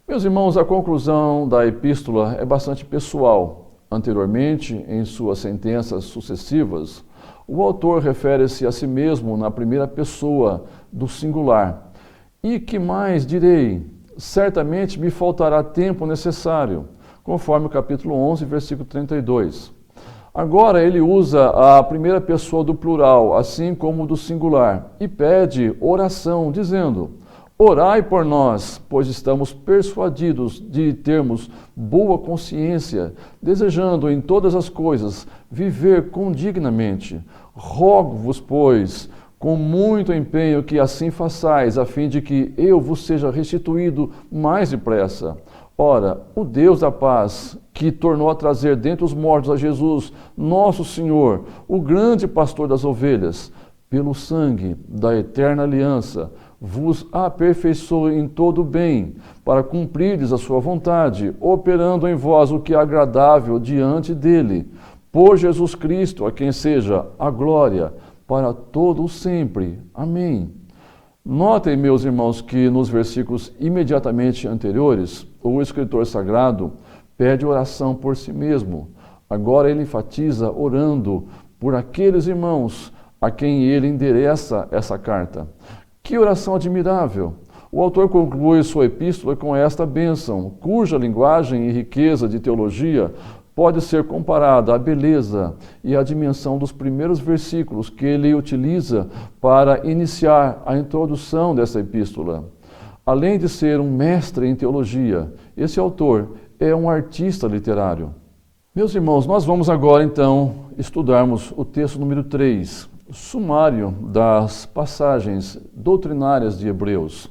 Meus irmãos, a conclusão da epístola é bastante pessoal. Anteriormente, em suas sentenças sucessivas, o autor refere-se a si mesmo na primeira pessoa do singular. E que mais direi? Certamente me faltará tempo necessário, conforme o capítulo 11, versículo 32. Agora ele usa a primeira pessoa do plural, assim como do singular, e pede oração, dizendo: Orai por nós, pois estamos persuadidos de termos boa consciência, desejando em todas as coisas viver condignamente. Rogo-vos, pois, com muito empenho que assim façais, a fim de que eu vos seja restituído mais depressa. Ora, o Deus da paz, que tornou a trazer dentre os mortos a Jesus, nosso Senhor, o grande pastor das ovelhas, pelo sangue da eterna aliança, vos aperfeiçoe em todo o bem, para cumprires a sua vontade, operando em vós o que é agradável diante dele. Por Jesus Cristo, a quem seja a glória, para todo o sempre. Amém. Notem, meus irmãos, que nos versículos imediatamente anteriores, o escritor sagrado pede oração por si mesmo. Agora ele enfatiza orando por aqueles irmãos a quem ele endereça essa carta. Que oração admirável! O autor conclui sua epístola com esta bênção, cuja linguagem e riqueza de teologia pode ser comparada à beleza e à dimensão dos primeiros versículos que ele utiliza para iniciar a introdução dessa epístola. Além de ser um mestre em teologia, esse autor é um artista literário. Meus irmãos, nós vamos agora então estudarmos o texto número 3, sumário das passagens doutrinárias de Hebreus.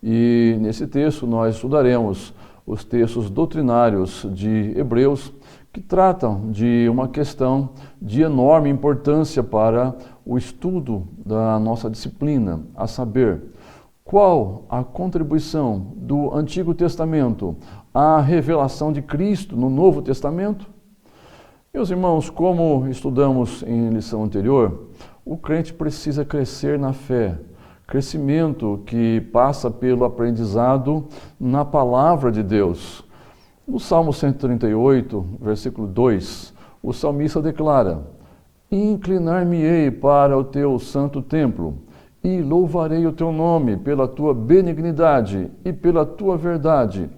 E nesse texto nós estudaremos os textos doutrinários de Hebreus, que tratam de uma questão de enorme importância para o estudo da nossa disciplina, a saber, qual a contribuição do Antigo Testamento à revelação de Cristo no Novo Testamento? Meus irmãos, como estudamos em lição anterior, o crente precisa crescer na fé, crescimento que passa pelo aprendizado na palavra de Deus. No Salmo 138, versículo 2, o salmista declara: Inclinar-me-ei para o teu santo templo, e louvarei o teu nome pela tua benignidade e pela tua verdade,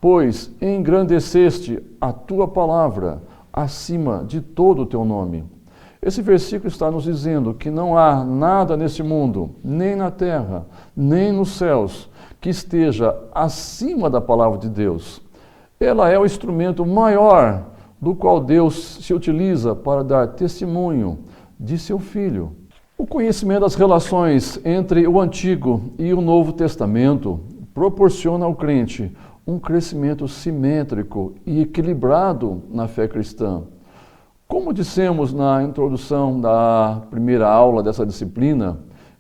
pois engrandeceste a tua palavra acima de todo o teu nome. Esse versículo está nos dizendo que não há nada nesse mundo, nem na terra, nem nos céus, que esteja acima da palavra de Deus. Ela é o instrumento maior do qual Deus se utiliza para dar testemunho de seu Filho. O conhecimento das relações entre o Antigo e o Novo Testamento proporciona ao crente um crescimento simétrico e equilibrado na fé cristã. Como dissemos na introdução da primeira aula dessa disciplina,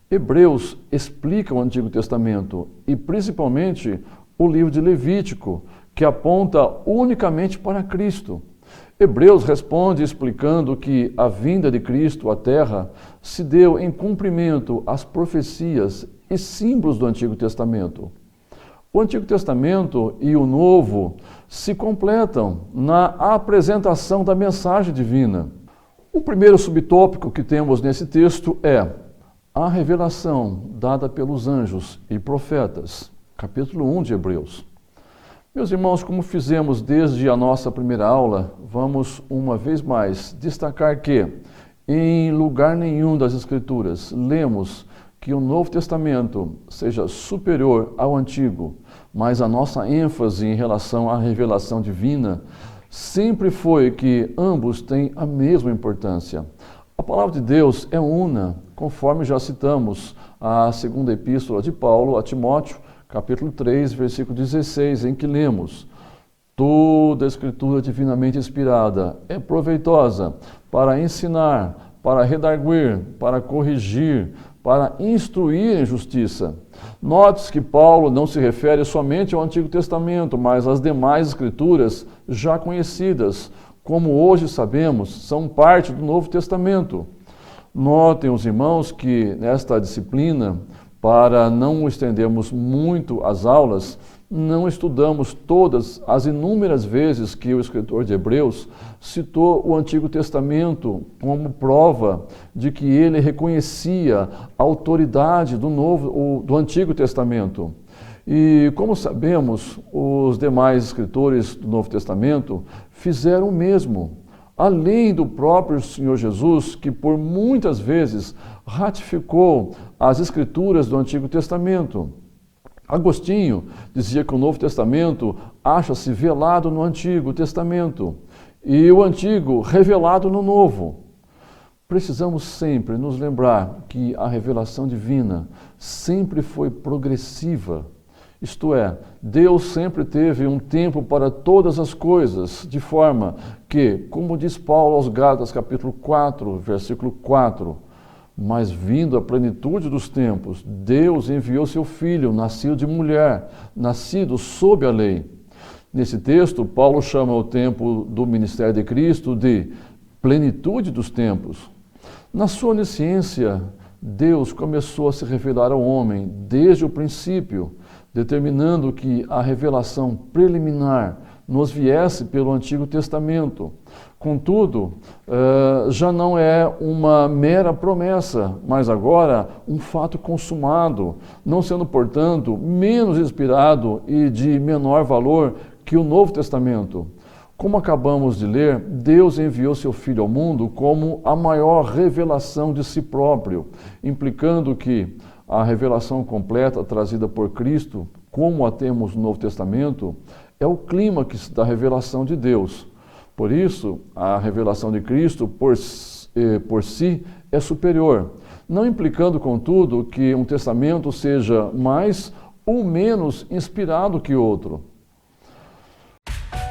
Hebreus explica o Antigo Testamento e principalmente o livro de Levítico, que aponta unicamente para Cristo. Hebreus responde explicando que a vinda de Cristo à Terra se deu em cumprimento às profecias e símbolos do Antigo Testamento. O Antigo Testamento e o Novo se completam na apresentação da mensagem divina. O primeiro subtópico que temos nesse texto é a revelação dada pelos anjos e profetas. capítulo 1 de Hebreus. Meus irmãos, como fizemos desde a nossa primeira aula, vamos uma vez mais destacar que, em lugar nenhum das Escrituras, lemos que o Novo Testamento seja superior ao Antigo, mas a nossa ênfase em relação à revelação divina sempre foi que ambos têm a mesma importância. A palavra de Deus é una, conforme já citamos a segunda epístola de Paulo a Timóteo, capítulo 3, versículo 16, em que lemos: toda a Escritura divinamente inspirada é proveitosa para ensinar, para redarguir, para corrigir, para instruir em justiça. Note-se que Paulo não se refere somente ao Antigo Testamento, mas às demais Escrituras já conhecidas, como hoje sabemos, são parte do Novo Testamento. Notem os irmãos que nesta disciplina, para não estendermos muito as aulas, não estudamos todas as inúmeras vezes que o escritor de Hebreus citou o Antigo Testamento como prova de que ele reconhecia a autoridade do Antigo Testamento. E, como sabemos, os demais escritores do Novo Testamento fizeram o mesmo, além do próprio Senhor Jesus, que por muitas vezes ratificou as Escrituras do Antigo Testamento. Agostinho dizia que o Novo Testamento acha-se velado no Antigo Testamento e o Antigo revelado no Novo. Precisamos sempre nos lembrar que a revelação divina sempre foi progressiva. Isto é, Deus sempre teve um tempo para todas as coisas, de forma que, como diz Paulo aos Gálatas, capítulo 4, versículo 4, mas vindo a plenitude dos tempos, Deus enviou seu Filho, nascido de mulher, nascido sob a lei. Nesse texto, Paulo chama o tempo do ministério de Cristo de plenitude dos tempos. Na sua onisciência, Deus começou a se revelar ao homem desde o princípio, determinando que a revelação preliminar nos viesse pelo Antigo Testamento. Contudo, já não é uma mera promessa, mas agora um fato consumado, não sendo, portanto, menos inspirado e de menor valor que o Novo Testamento. Como acabamos de ler, Deus enviou seu Filho ao mundo como a maior revelação de si próprio, implicando que a revelação completa trazida por Cristo, como a temos no Novo Testamento, é o clímax da revelação de Deus. Por isso, a revelação de Cristo por si é superior, não implicando, contudo, que um testamento seja mais ou menos inspirado que outro.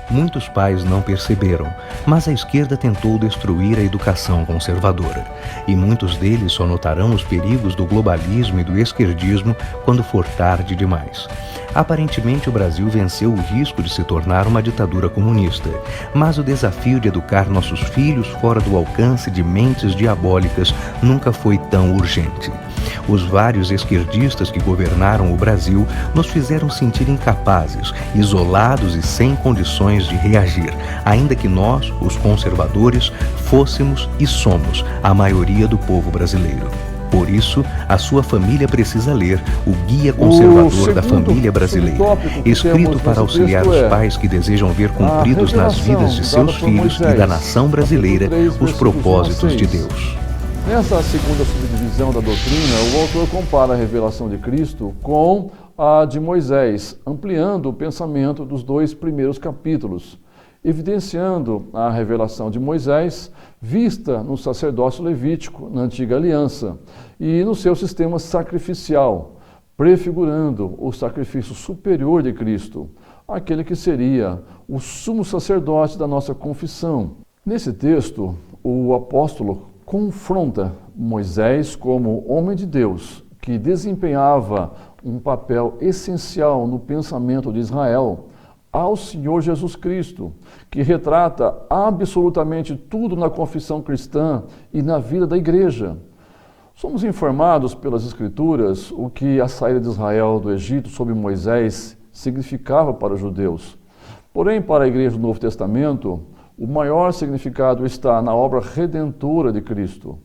Muitos pais não perceberam, mas a esquerda tentou destruir a educação conservadora. E muitos deles só notarão os perigos do globalismo e do esquerdismo quando for tarde demais. Aparentemente, o Brasil venceu o risco de se tornar uma ditadura comunista, mas o desafio de educar nossos filhos fora do alcance de mentes diabólicas nunca foi tão urgente. Os vários esquerdistas que governaram o Brasil nos fizeram sentir incapazes, isolados e sem condições de reagir, ainda que nós, os conservadores, fôssemos e somos a maioria do povo brasileiro. Por isso, a sua família precisa ler o Guia Conservador da Família Brasileira, escrito para auxiliar os pais que desejam ver cumpridos nas vidas de seus filhos e da nação brasileira os propósitos de Deus. Nessa segunda subdivisão da doutrina, o autor compara a revelação de Cristo com a de Moisés, ampliando o pensamento dos dois primeiros capítulos, evidenciando a revelação de Moisés vista no sacerdócio levítico, na antiga aliança, e no seu sistema sacrificial, prefigurando o sacrifício superior de Cristo, aquele que seria o sumo sacerdote da nossa confissão. Nesse texto, o apóstolo confronta Moisés como homem de Deus, que desempenhava um papel essencial no pensamento de Israel, ao Senhor Jesus Cristo, que retrata absolutamente tudo na confissão cristã e na vida da igreja. Somos informados pelas Escrituras o que a saída de Israel do Egito sob Moisés significava para os judeus. Porém, para a igreja do Novo Testamento, o maior significado está na obra redentora de Cristo.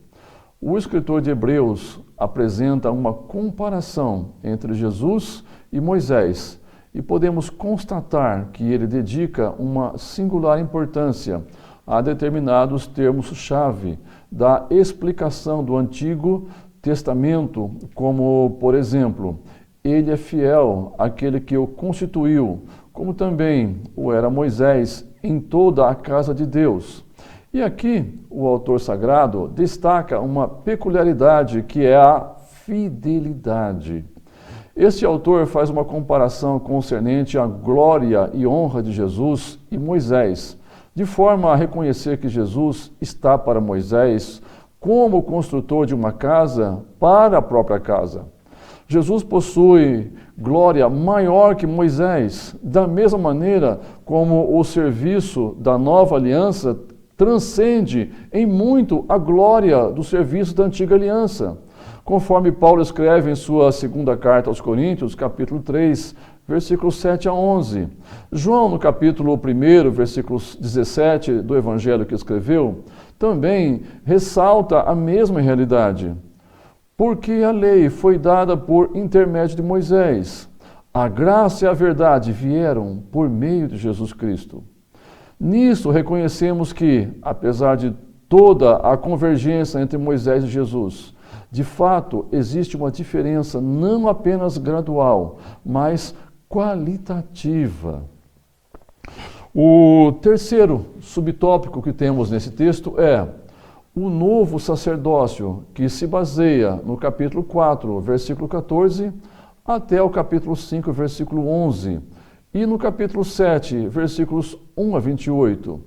O escritor de Hebreus apresenta uma comparação entre Jesus e Moisés, e podemos constatar que ele dedica uma singular importância a determinados termos-chave da explicação do Antigo Testamento, como, por exemplo, ele é fiel àquele que o constituiu, como também o era Moisés em toda a casa de Deus. E aqui o autor sagrado destaca uma peculiaridade que é a fidelidade. Este autor faz uma comparação concernente à glória e honra de Jesus e Moisés, de forma a reconhecer que Jesus está para Moisés como construtor de uma casa para a própria casa. Jesus possui glória maior que Moisés, da mesma maneira como o serviço da nova aliança transcende em muito a glória do serviço da antiga aliança. Conforme Paulo escreve em sua segunda carta aos Coríntios, capítulo 3, versículos 7 a 11. João, no capítulo 1, versículos 17 do evangelho que escreveu, também ressalta a mesma realidade. Porque a lei foi dada por intermédio de Moisés. A graça e a verdade vieram por meio de Jesus Cristo. Nisso reconhecemos que, apesar de toda a convergência entre Moisés e Jesus, de fato existe uma diferença não apenas gradual, mas qualitativa. O terceiro subtópico que temos nesse texto é o novo sacerdócio, que se baseia no capítulo 4, versículo 14, até o capítulo 5, versículo 11, e no capítulo 7, versículos 1 a 28.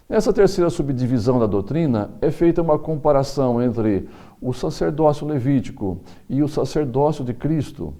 Nessa terceira subdivisão da doutrina é feita uma comparação entre o sacerdócio levítico e o sacerdócio de Cristo.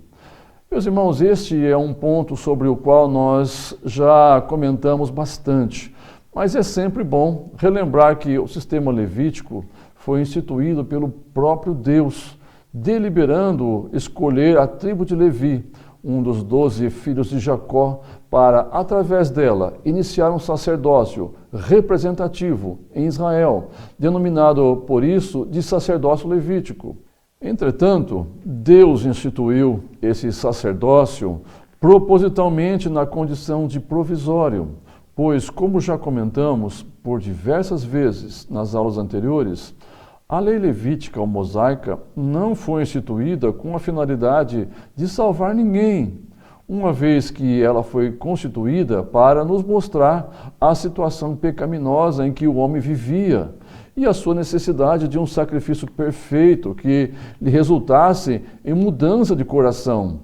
Meus irmãos, este é um ponto sobre o qual nós já comentamos bastante, mas é sempre bom relembrar que o sistema levítico foi instituído pelo próprio Deus, deliberando escolher a tribo de Levi, um dos 12 filhos de Jacó, para, através dela, iniciar um sacerdócio representativo em Israel, denominado por isso de sacerdócio levítico. Entretanto, Deus instituiu esse sacerdócio propositalmente na condição de provisório, pois, como já comentamos por diversas vezes nas aulas anteriores, a lei levítica ou mosaica não foi instituída com a finalidade de salvar ninguém, uma vez que ela foi constituída para nos mostrar a situação pecaminosa em que o homem vivia e a sua necessidade de um sacrifício perfeito que lhe resultasse em mudança de coração.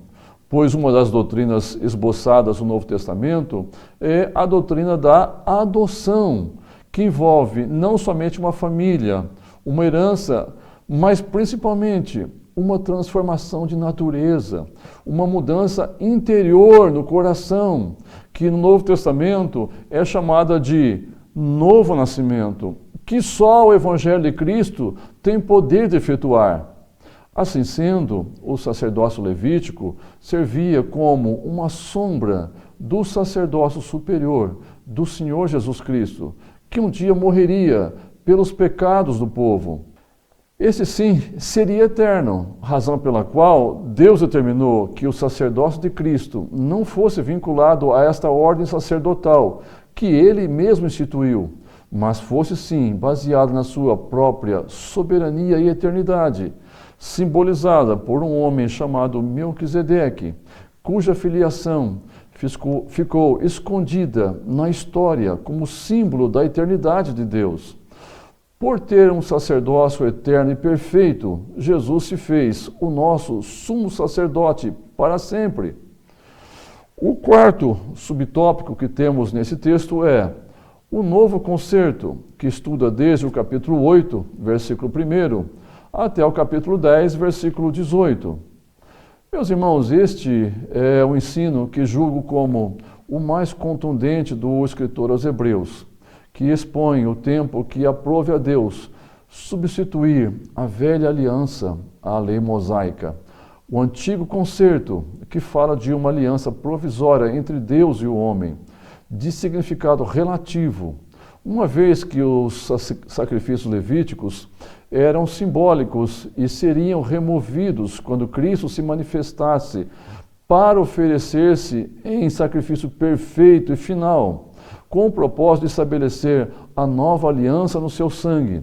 Pois uma das doutrinas esboçadas no Novo Testamento é a doutrina da adoção, que envolve não somente uma família, uma herança, mas principalmente uma transformação de natureza, uma mudança interior no coração, que no Novo Testamento é chamada de novo nascimento, que só o Evangelho de Cristo tem poder de efetuar. Assim sendo, o sacerdócio levítico servia como uma sombra do sacerdócio superior do Senhor Jesus Cristo, que um dia morreria pelos pecados do povo. Esse sim seria eterno, razão pela qual Deus determinou que o sacerdócio de Cristo não fosse vinculado a esta ordem sacerdotal que ele mesmo instituiu, mas fosse sim baseado na sua própria soberania e eternidade, simbolizada por um homem chamado Melquisedeque, cuja filiação ficou escondida na história como símbolo da eternidade de Deus. Por ter um sacerdócio eterno e perfeito, Jesus se fez o nosso sumo sacerdote para sempre. O quarto subtópico que temos nesse texto é o novo concerto, que estuda desde o capítulo 8, versículo 1, até o capítulo 10, versículo 18. Meus irmãos, este é o ensino que julgo como o mais contundente do escritor aos Hebreus, que expõe o tempo que aprove a Deus substituir a velha aliança à lei mosaica, o antigo concerto que fala de uma aliança provisória entre Deus e o homem, de significado relativo, uma vez que os sacrifícios levíticos eram simbólicos e seriam removidos quando Cristo se manifestasse para oferecer-se em sacrifício perfeito e final, com o propósito de estabelecer a nova aliança no seu sangue.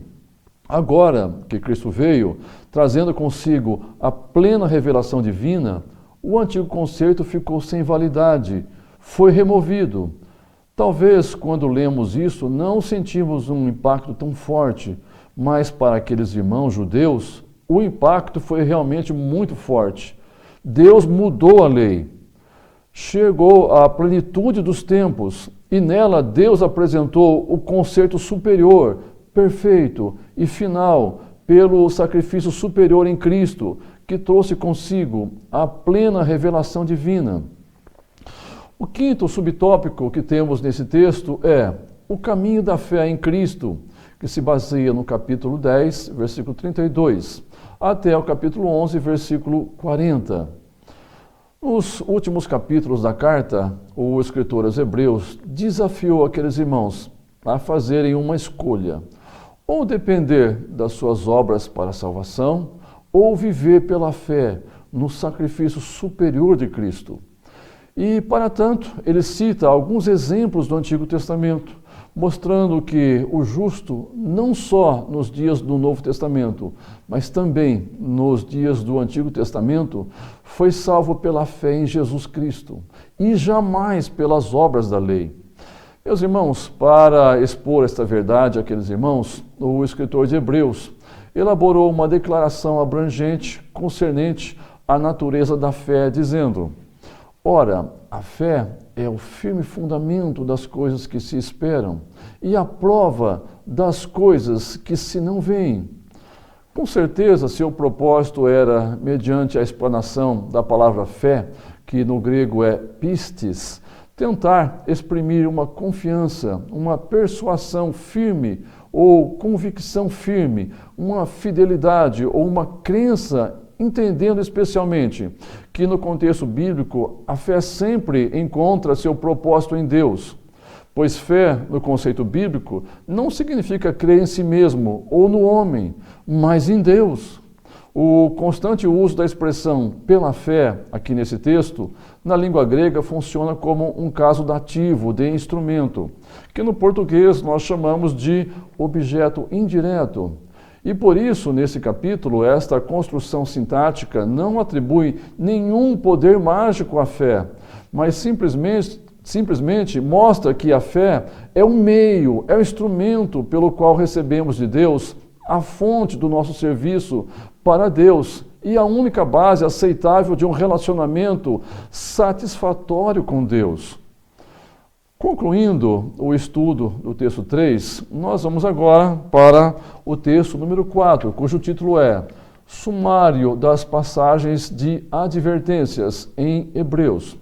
Agora que Cristo veio, trazendo consigo a plena revelação divina, o antigo conceito ficou sem validade, foi removido. Talvez, quando lemos isso, não sentimos um impacto tão forte, mas para aqueles irmãos judeus, o impacto foi realmente muito forte. Deus mudou a lei, chegou à plenitude dos tempos e nela Deus apresentou o concerto superior, perfeito e final pelo sacrifício superior em Cristo, que trouxe consigo a plena revelação divina. O quinto subtópico que temos nesse texto é o caminho da fé em Cristo, que se baseia no capítulo 10, versículo 32, até o capítulo 11, versículo 40. Nos últimos capítulos da carta, o escritor aos Hebreus desafiou aqueles irmãos a fazerem uma escolha, ou depender das suas obras para a salvação, ou viver pela fé no sacrifício superior de Cristo. E, para tanto, ele cita alguns exemplos do Antigo Testamento, mostrando que o justo, não só nos dias do Novo Testamento, mas também nos dias do Antigo Testamento, foi salvo pela fé em Jesus Cristo e jamais pelas obras da lei. Meus irmãos, para expor esta verdade àqueles irmãos, o escritor de Hebreus elaborou uma declaração abrangente concernente à natureza da fé, dizendo: ora, a fé é o firme fundamento das coisas que se esperam e a prova das coisas que se não veem. Com certeza, seu propósito era, mediante a explanação da palavra fé, que no grego é pistis, tentar exprimir uma confiança, uma persuasão firme ou convicção firme, uma fidelidade ou uma crença, entendendo especialmente que no contexto bíblico a fé sempre encontra seu propósito em Deus, pois fé, no conceito bíblico, não significa crer em si mesmo ou no homem, mas em Deus. O constante uso da expressão pela fé, aqui nesse texto, na língua grega funciona como um caso dativo, de instrumento, que no português nós chamamos de objeto indireto. E por isso, nesse capítulo, esta construção sintática não atribui nenhum poder mágico à fé, mas simplesmente mostra que a fé é o meio, é o instrumento pelo qual recebemos de Deus a fonte do nosso serviço para Deus e a única base aceitável de um relacionamento satisfatório com Deus. Concluindo o estudo do texto 3, nós vamos agora para o texto número 4, cujo título é Sumário das passagens de advertências em Hebreus.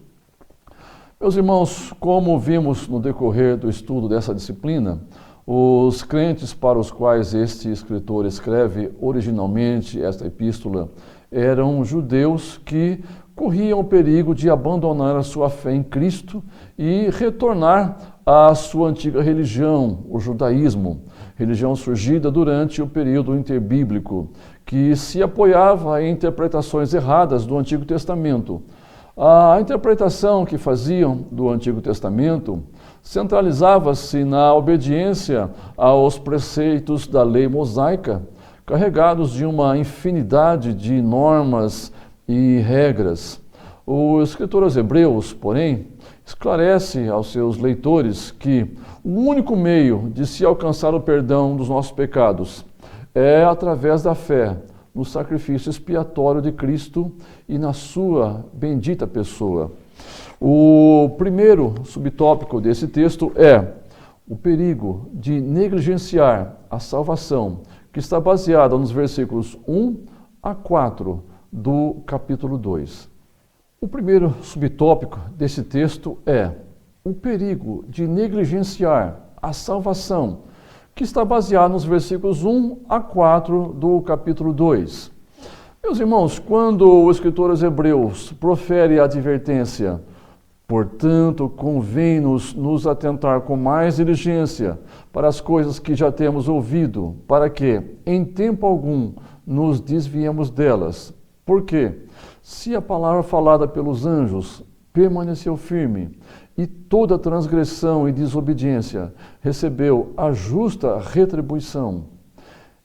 Meus irmãos, como vimos no decorrer do estudo dessa disciplina, os crentes para os quais este escritor escreve originalmente esta epístola eram judeus que corriam o perigo de abandonar a sua fé em Cristo e retornar à sua antiga religião, o judaísmo, religião surgida durante o período interbíblico, que se apoiava em interpretações erradas do Antigo Testamento. A interpretação que faziam do Antigo Testamento centralizava-se na obediência aos preceitos da lei mosaica, carregados de uma infinidade de normas e regras. O escritor aos Hebreus, porém, esclarece aos seus leitores que o único meio de se alcançar o perdão dos nossos pecados é através da fé no sacrifício expiatório de Cristo e na sua bendita pessoa. O primeiro subtópico desse texto é o perigo de negligenciar a salvação, que está baseada nos versículos 1 a 4 do capítulo 2. O primeiro subtópico desse texto é o perigo de negligenciar a salvação, que está baseado nos versículos 1 a 4 do capítulo 2. Meus irmãos, quando o escritor aos Hebreus profere a advertência, portanto, convém-nos nos atentar com mais diligência para as coisas que já temos ouvido, para que, em tempo algum, nos desviemos delas. Por quê? Se a palavra falada pelos anjos permaneceu firme, e toda transgressão e desobediência recebeu a justa retribuição,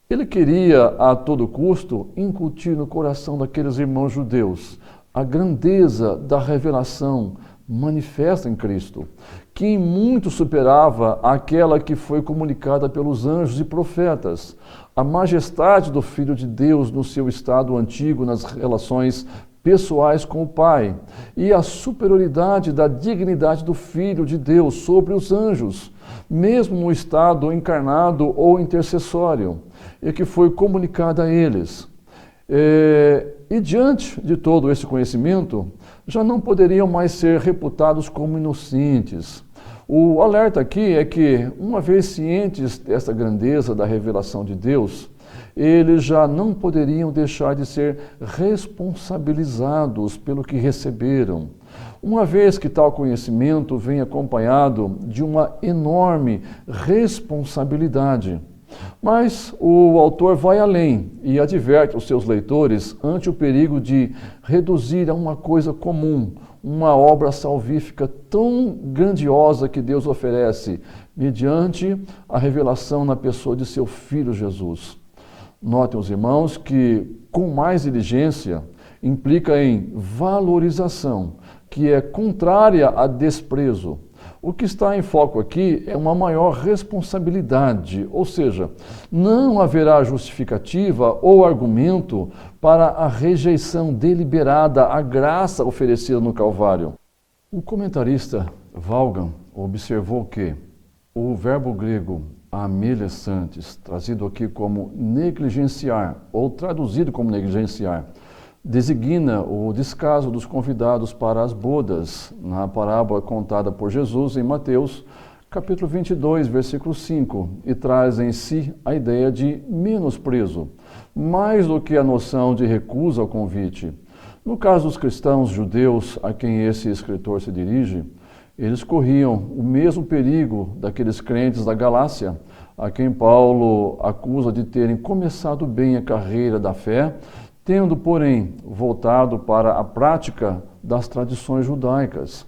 ele queria, a todo custo, incutir no coração daqueles irmãos judeus a grandeza da revelação manifesta em Cristo, que em muito superava aquela que foi comunicada pelos anjos e profetas, a majestade do Filho de Deus no seu estado antigo nas relações pessoais com o Pai, e a superioridade da dignidade do Filho de Deus sobre os anjos, mesmo no estado encarnado ou intercessório, e que foi comunicada a eles. E diante de todo esse conhecimento, já não poderiam mais ser reputados como inocentes. O alerta aqui é que, uma vez cientes desta grandeza da revelação de Deus, eles já não poderiam deixar de ser responsabilizados pelo que receberam, uma vez que tal conhecimento vem acompanhado de uma enorme responsabilidade. Mas o autor vai além e adverte os seus leitores ante o perigo de reduzir a uma coisa comum uma obra salvífica tão grandiosa que Deus oferece mediante a revelação na pessoa de seu Filho Jesus. Notem os irmãos que com mais diligência implica em valorização, que é contrária a desprezo. O que está em foco aqui é uma maior responsabilidade, ou seja, não haverá justificativa ou argumento para a rejeição deliberada à graça oferecida no Calvário. O comentarista Vaughan observou que o verbo grego amelessantes, trazido aqui como negligenciar, ou traduzido como negligenciar, designa o descaso dos convidados para as bodas, na parábola contada por Jesus em Mateus, capítulo 22, versículo 5, e traz em si a ideia de menosprezo, mais do que a noção de recusa ao convite. No caso dos cristãos judeus a quem esse escritor se dirige, eles corriam o mesmo perigo daqueles crentes da Galácia, a quem Paulo acusa de terem começado bem a carreira da fé, tendo, porém, voltado para a prática das tradições judaicas.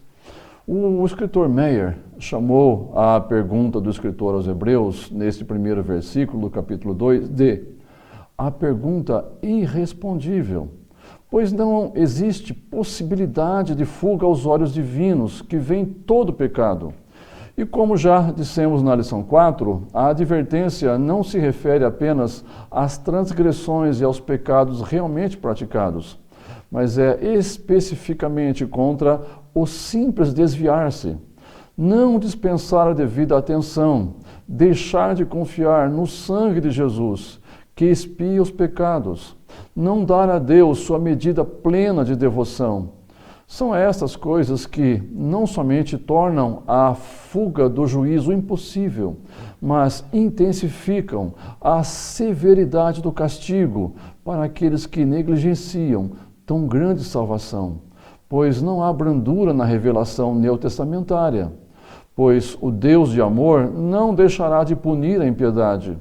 O escritor Meyer chamou a pergunta do escritor aos Hebreus, neste primeiro versículo do capítulo 2, de a pergunta irrespondível, pois não existe possibilidade de fuga aos olhos divinos, que vem todo pecado. E como já dissemos na lição 4, a advertência não se refere apenas às transgressões e aos pecados realmente praticados, mas é especificamente contra o simples desviar-se, não dispensar a devida atenção, deixar de confiar no sangue de Jesus, que expia os pecados, não dar a Deus sua medida plena de devoção. São estas coisas que não somente tornam a fuga do juízo impossível, mas intensificam a severidade do castigo para aqueles que negligenciam tão grande salvação, pois não há brandura na revelação neotestamentária, pois o Deus de amor não deixará de punir a impiedade,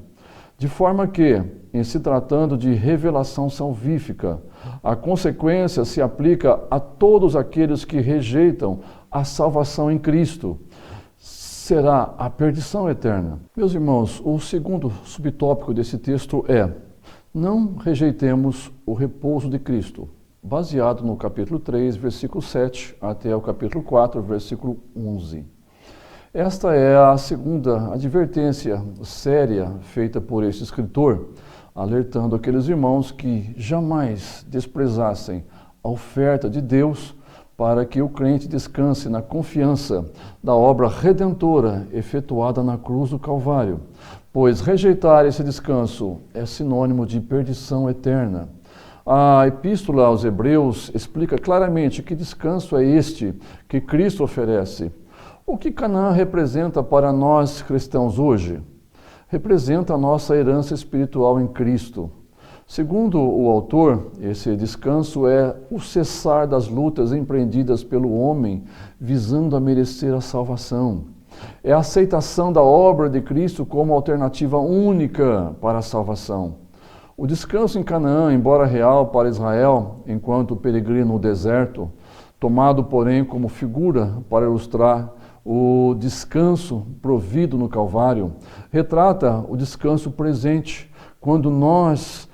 de forma que, em se tratando de revelação salvífica, a consequência se aplica a todos aqueles que rejeitam a salvação em Cristo. Será a perdição eterna. Meus irmãos, o segundo subtópico desse texto é: não rejeitemos o repouso de Cristo, baseado no capítulo 3, versículo 7, até o capítulo 4, versículo 11. Esta é a segunda advertência séria feita por este escritor, alertando aqueles irmãos que jamais desprezassem a oferta de Deus para que o crente descanse na confiança da obra redentora efetuada na cruz do Calvário, pois rejeitar esse descanso é sinônimo de perdição eterna. A Epístola aos Hebreus explica claramente que descanso é este que Cristo oferece. O que Canaã representa para nós cristãos hoje? Representa a nossa herança espiritual em Cristo. Segundo o autor, esse descanso é o cessar das lutas empreendidas pelo homem visando a merecer a salvação. É a aceitação da obra de Cristo como alternativa única para a salvação. O descanso em Canaã, embora real para Israel, enquanto peregrino no deserto, tomado, porém, como figura para ilustrar o descanso provido no Calvário, retrata o descanso presente, quando nós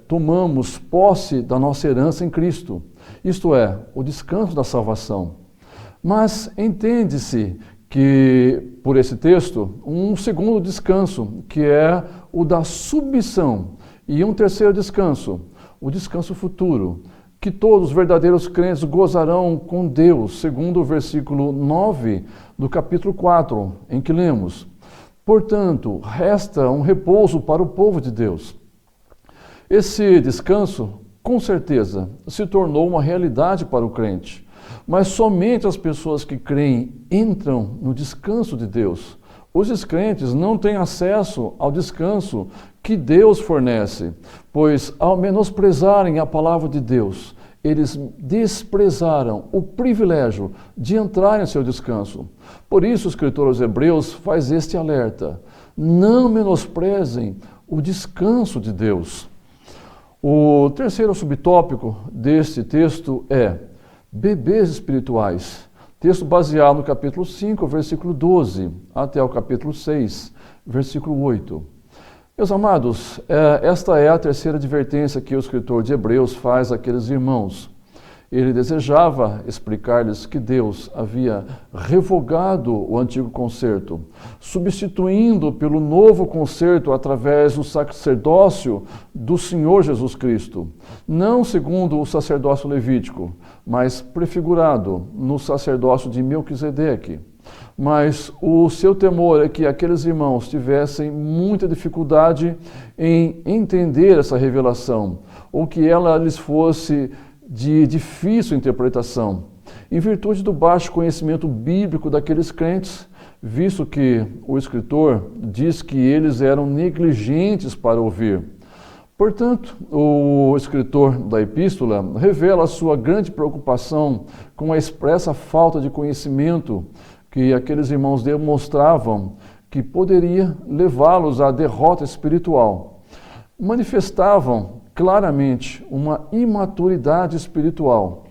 tomamos posse da nossa herança em Cristo, isto é, o descanso da salvação. Mas entende-se que, por esse texto, um segundo descanso, que é o da submissão, e um terceiro descanso, o descanso futuro, que todos os verdadeiros crentes gozarão com Deus, segundo o versículo 9 do capítulo 4, em que lemos: portanto, resta um repouso para o povo de Deus. Esse descanso, com certeza, se tornou uma realidade para o crente, mas somente as pessoas que creem entram no descanso de Deus. Os descrentes não têm acesso ao descanso que Deus fornece, pois ao menosprezarem a palavra de Deus, eles desprezaram o privilégio de entrar em seu descanso. Por isso o escritor aos Hebreus faz este alerta: não menosprezem o descanso de Deus. O terceiro subtópico deste texto é bebês espirituais. Texto baseado no capítulo 5, versículo 12, até o capítulo 6, versículo 8. Meus amados, esta é a terceira advertência que o escritor de Hebreus faz àqueles irmãos. Ele desejava explicar-lhes que Deus havia revogado o antigo concerto, substituindo pelo novo concerto através do sacerdócio do Senhor Jesus Cristo, não segundo o sacerdócio levítico, mas prefigurado no sacerdócio de Melquisedeque. Mas o seu temor é que aqueles irmãos tivessem muita dificuldade em entender essa revelação, ou que ela lhes fosse de difícil interpretação, em virtude do baixo conhecimento bíblico daqueles crentes, visto que o escritor diz que eles eram negligentes para ouvir. Portanto, o escritor da epístola revela a sua grande preocupação com a expressa falta de conhecimento que aqueles irmãos demonstravam que poderia levá-los à derrota espiritual. Manifestavam claramente uma imaturidade espiritual.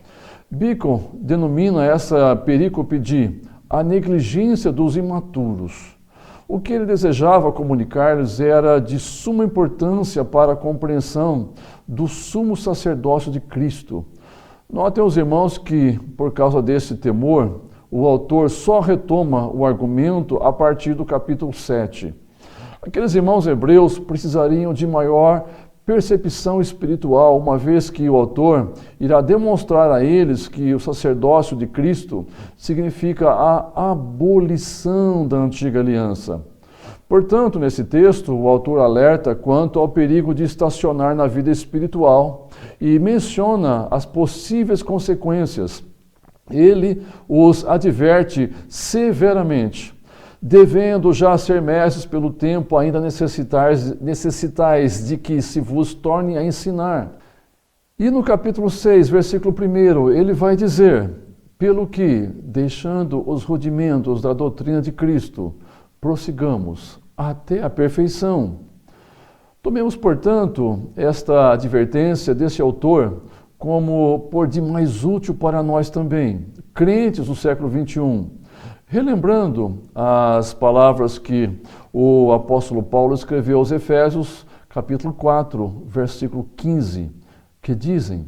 Bacon denomina essa perícope de a negligência dos imaturos. O que ele desejava comunicar-lhes era de suma importância para a compreensão do sumo sacerdócio de Cristo. Notem os irmãos que, por causa desse temor, o autor só retoma o argumento a partir do capítulo 7. Aqueles irmãos hebreus precisariam de maior percepção espiritual, uma vez que o autor irá demonstrar a eles que o sacerdócio de Cristo significa a abolição da antiga aliança. Portanto, nesse texto, o autor alerta quanto ao perigo de estacionar na vida espiritual e menciona as possíveis consequências. Ele os adverte severamente, devendo já ser mestres pelo tempo, ainda necessitais de que se vos torne a ensinar. E no capítulo 6, versículo 1, ele vai dizer: pelo que, deixando os rudimentos da doutrina de Cristo, prossigamos até a perfeição. Tomemos, portanto, esta advertência desse autor como por demais útil para nós também, crentes do século XXI, relembrando as palavras que o apóstolo Paulo escreveu aos Efésios, capítulo 4, versículo 15, que dizem: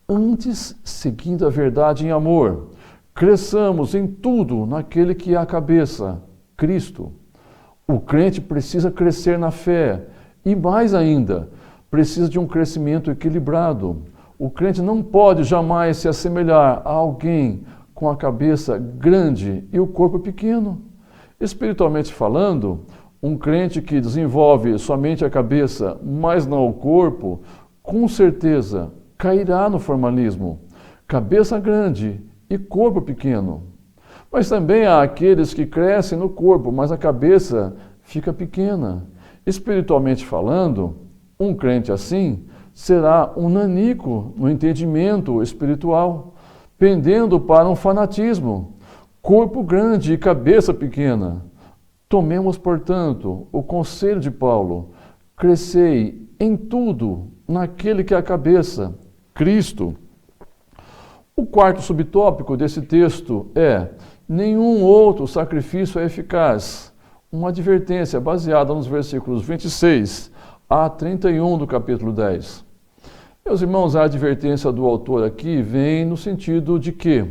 antes, seguindo a verdade em amor, cresçamos em tudo naquele que é a cabeça, Cristo. O crente precisa crescer na fé e, mais ainda, precisa de um crescimento equilibrado. O crente não pode jamais se assemelhar a alguém com a cabeça grande e o corpo pequeno. Espiritualmente falando, um crente que desenvolve somente a cabeça, mas não o corpo, com certeza cairá no formalismo. Cabeça grande e corpo pequeno. Mas também há aqueles que crescem no corpo, mas a cabeça fica pequena. Espiritualmente falando, um crente assim será um nanico no entendimento espiritual, pendendo para um fanatismo, corpo grande e cabeça pequena. Tomemos, portanto, o conselho de Paulo, crescei em tudo naquele que é a cabeça, Cristo. O quarto subtópico desse texto é: nenhum outro sacrifício é eficaz. Uma advertência baseada nos versículos 26 a 31 do capítulo 10. Meus irmãos, a advertência do autor aqui vem no sentido de que,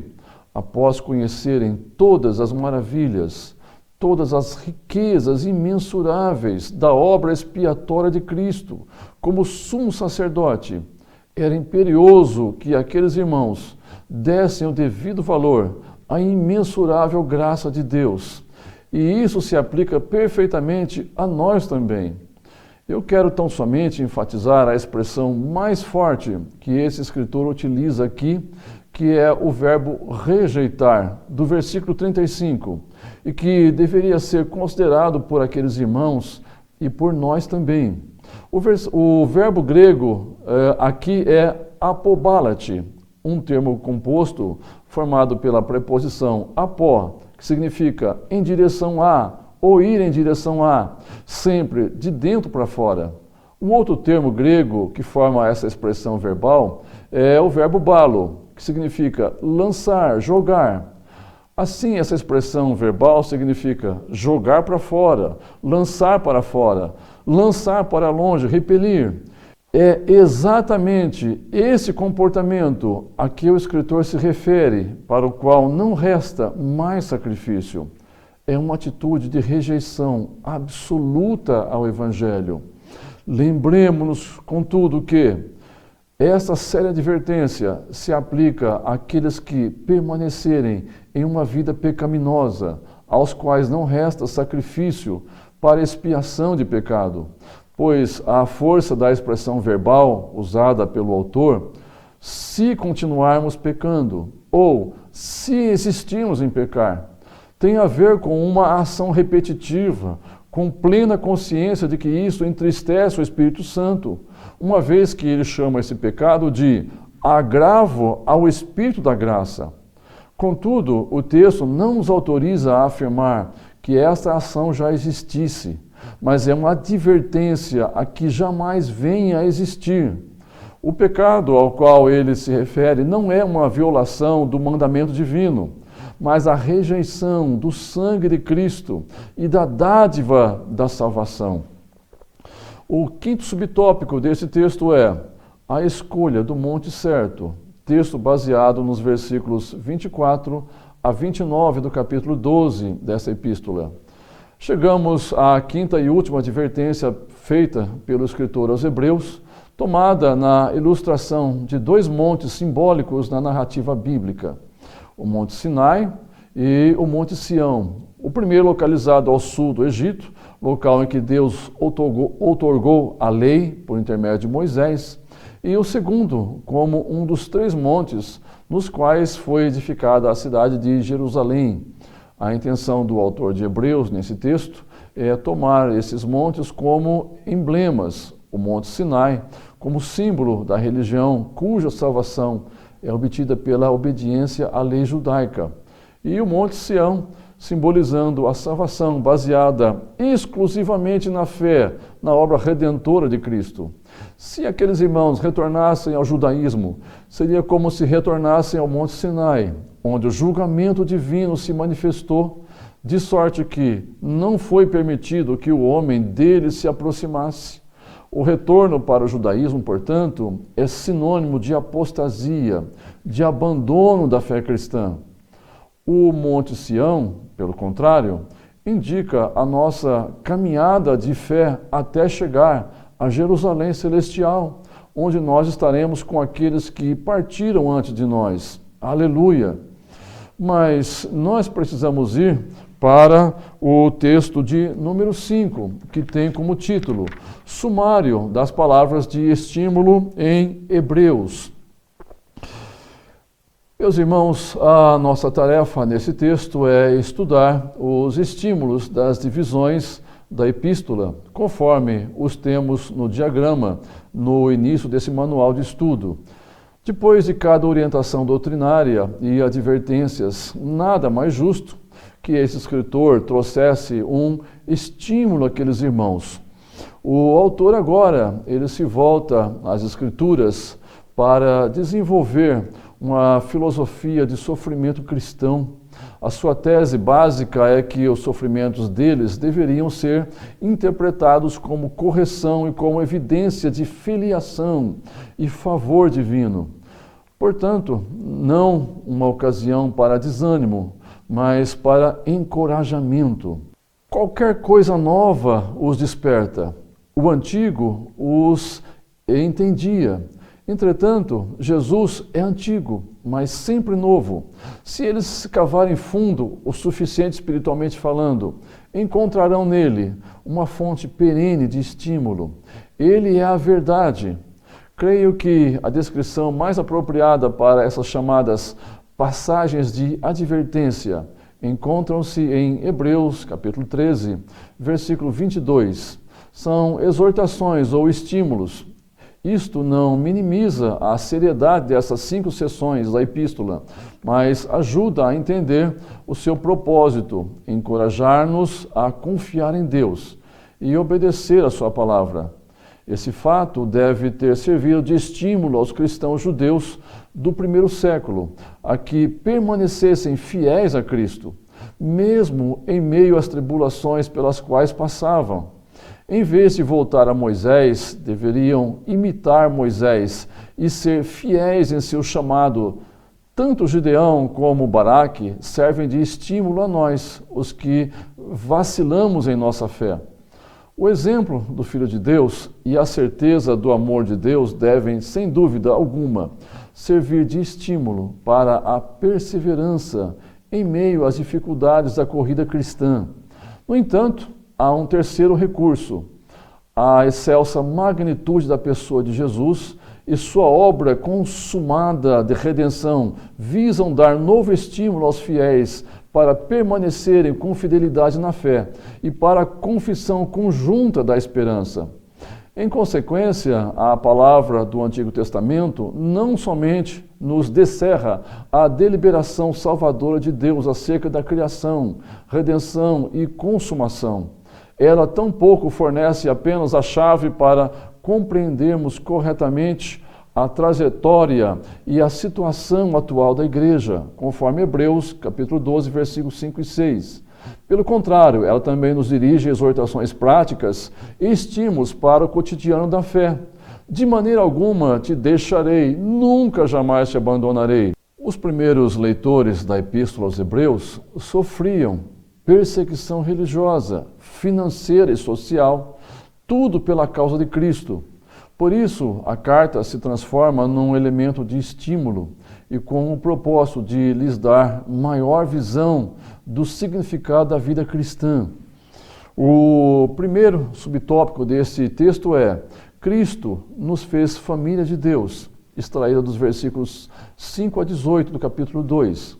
após conhecerem todas as maravilhas, todas as riquezas imensuráveis da obra expiatória de Cristo, como sumo sacerdote, era imperioso que aqueles irmãos dessem o devido valor à imensurável graça de Deus. E isso se aplica perfeitamente a nós também. Eu quero tão somente enfatizar a expressão mais forte que esse escritor utiliza aqui, que é o verbo rejeitar, do versículo 35, e que deveria ser considerado por aqueles irmãos e por nós também. O verbo grego aqui é apobalate, um termo composto formado pela preposição apó, que significa em direção a, ou ir em direção a, sempre de dentro para fora. Um outro termo grego que forma essa expressão verbal é o verbo balo, que significa lançar, jogar. Assim, essa expressão verbal significa jogar para fora, lançar para longe, repelir. É exatamente esse comportamento a que o escritor se refere, para o qual não resta mais sacrifício. É uma atitude de rejeição absoluta ao Evangelho. Lembremos-nos, contudo, que esta séria advertência se aplica àqueles que permanecerem em uma vida pecaminosa, aos quais não resta sacrifício para expiação de pecado, pois a força da expressão verbal usada pelo autor, se continuarmos pecando ou se insistirmos em pecar, tem a ver com uma ação repetitiva, com plena consciência de que isso entristece o Espírito Santo, uma vez que ele chama esse pecado de agravo ao Espírito da graça. Contudo, o texto não nos autoriza a afirmar que esta ação já existisse, mas é uma advertência a que jamais venha a existir. O pecado ao qual ele se refere não é uma violação do mandamento divino, mas a rejeição do sangue de Cristo e da dádiva da salvação. O quinto subtópico desse texto é a escolha do monte certo, texto baseado nos versículos 24 a 29 do capítulo 12 dessa epístola. Chegamos à quinta e última advertência feita pelo escritor aos Hebreus, tomada na ilustração de dois montes simbólicos na narrativa bíblica, o Monte Sinai e o Monte Sião. O primeiro localizado ao sul do Egito, local em que Deus outorgou a lei por intermédio de Moisés, e o segundo como um dos três montes nos quais foi edificada a cidade de Jerusalém. A intenção do autor de Hebreus nesse texto é tomar esses montes como emblemas, o Monte Sinai como símbolo da religião cuja salvação é obtida pela obediência à lei judaica, e o Monte Sião simbolizando a salvação baseada exclusivamente na fé, na obra redentora de Cristo. Se aqueles irmãos retornassem ao judaísmo, seria como se retornassem ao Monte Sinai, onde o julgamento divino se manifestou, de sorte que não foi permitido que o homem dele se aproximasse. O retorno para o judaísmo, portanto, é sinônimo de apostasia, de abandono da fé cristã. O Monte Sião, pelo contrário, indica a nossa caminhada de fé até chegar a Jerusalém celestial, onde nós estaremos com aqueles que partiram antes de nós. Aleluia! Mas nós precisamos ir para o texto de número 5, que tem como título Sumário das palavras de estímulo em Hebreus. Meus irmãos, a nossa tarefa nesse texto é estudar os estímulos das divisões da epístola, conforme os temos no diagrama no início desse manual de estudo. Depois de cada orientação doutrinária e advertências, nada mais justo que esse escritor trouxesse um estímulo àqueles irmãos. O autor agora, ele se volta às Escrituras para desenvolver uma filosofia de sofrimento cristão. A sua tese básica é que os sofrimentos deles deveriam ser interpretados como correção e como evidência de filiação e favor divino. Portanto, não uma ocasião para desânimo, mas para encorajamento. Qualquer coisa nova os desperta. O antigo os entendia. Entretanto, Jesus é antigo, mas sempre novo. Se eles cavarem fundo o suficiente espiritualmente falando, encontrarão nele uma fonte perene de estímulo. Ele é a verdade. Creio que a descrição mais apropriada para essas chamadas passagens de advertência encontram-se em Hebreus, capítulo 13, versículo 22. São exortações ou estímulos. Isto não minimiza a seriedade dessas 5 sessões da epístola, mas ajuda a entender o seu propósito, encorajar-nos a confiar em Deus e obedecer a sua palavra. Esse fato deve ter servido de estímulo aos cristãos judeus do primeiro século, a que permanecessem fiéis a Cristo, mesmo em meio às tribulações pelas quais passavam. Em vez de voltar a Moisés, deveriam imitar Moisés e ser fiéis em seu chamado. Tanto Gideão como Baraque servem de estímulo a nós, os que vacilamos em nossa fé. O exemplo do Filho de Deus e a certeza do amor de Deus devem, sem dúvida alguma, servir de estímulo para a perseverança em meio às dificuldades da corrida cristã. No entanto, há um terceiro recurso. A excelsa magnitude da pessoa de Jesus e sua obra consumada de redenção visam dar novo estímulo aos fiéis para permanecerem com fidelidade na fé e para a confissão conjunta da esperança. Em consequência, a palavra do Antigo Testamento não somente nos descerra a deliberação salvadora de Deus acerca da criação, redenção e consumação. Ela tampouco fornece apenas a chave para compreendermos corretamente a trajetória e a situação atual da igreja, conforme Hebreus, capítulo 12, versículos 5 e 6. Pelo contrário, ela também nos dirige exortações práticas e estímulos para o cotidiano da fé. De maneira alguma te deixarei, nunca jamais te abandonarei. Os primeiros leitores da Epístola aos Hebreus sofriam perseguição religiosa, financeira e social, tudo pela causa de Cristo. Por isso, a carta se transforma num elemento de estímulo e com o propósito de lhes dar maior visão do significado da vida cristã. O primeiro subtópico desse texto é: Cristo nos fez família de Deus, extraída dos versículos 5 a 18 do capítulo 2.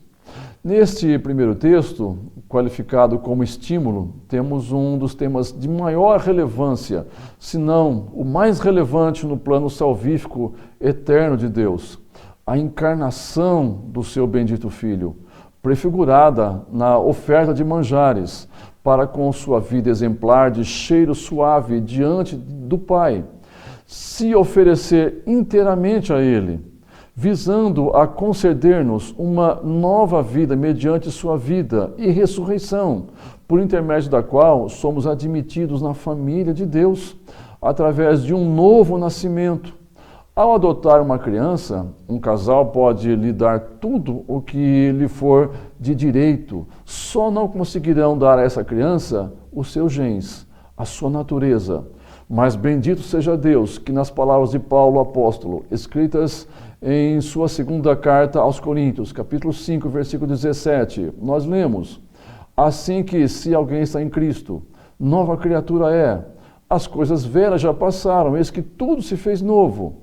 Neste primeiro texto, qualificado como estímulo, temos um dos temas de maior relevância, se não o mais relevante no plano salvífico eterno de Deus, a encarnação do seu bendito Filho, prefigurada na oferta de manjares, para com sua vida exemplar de cheiro suave diante do Pai, se oferecer inteiramente a Ele, visando a conceder-nos uma nova vida mediante sua vida e ressurreição, por intermédio da qual somos admitidos na família de Deus, através de um novo nascimento. Ao adotar uma criança, um casal pode lhe dar tudo o que lhe for de direito, só não conseguirão dar a essa criança os seus genes, a sua natureza. Mas bendito seja Deus, que nas palavras de Paulo, apóstolo, escritas em sua segunda carta aos Coríntios, capítulo 5, versículo 17, nós lemos: assim que, se alguém está em Cristo, nova criatura é, as coisas velhas já passaram, eis que tudo se fez novo.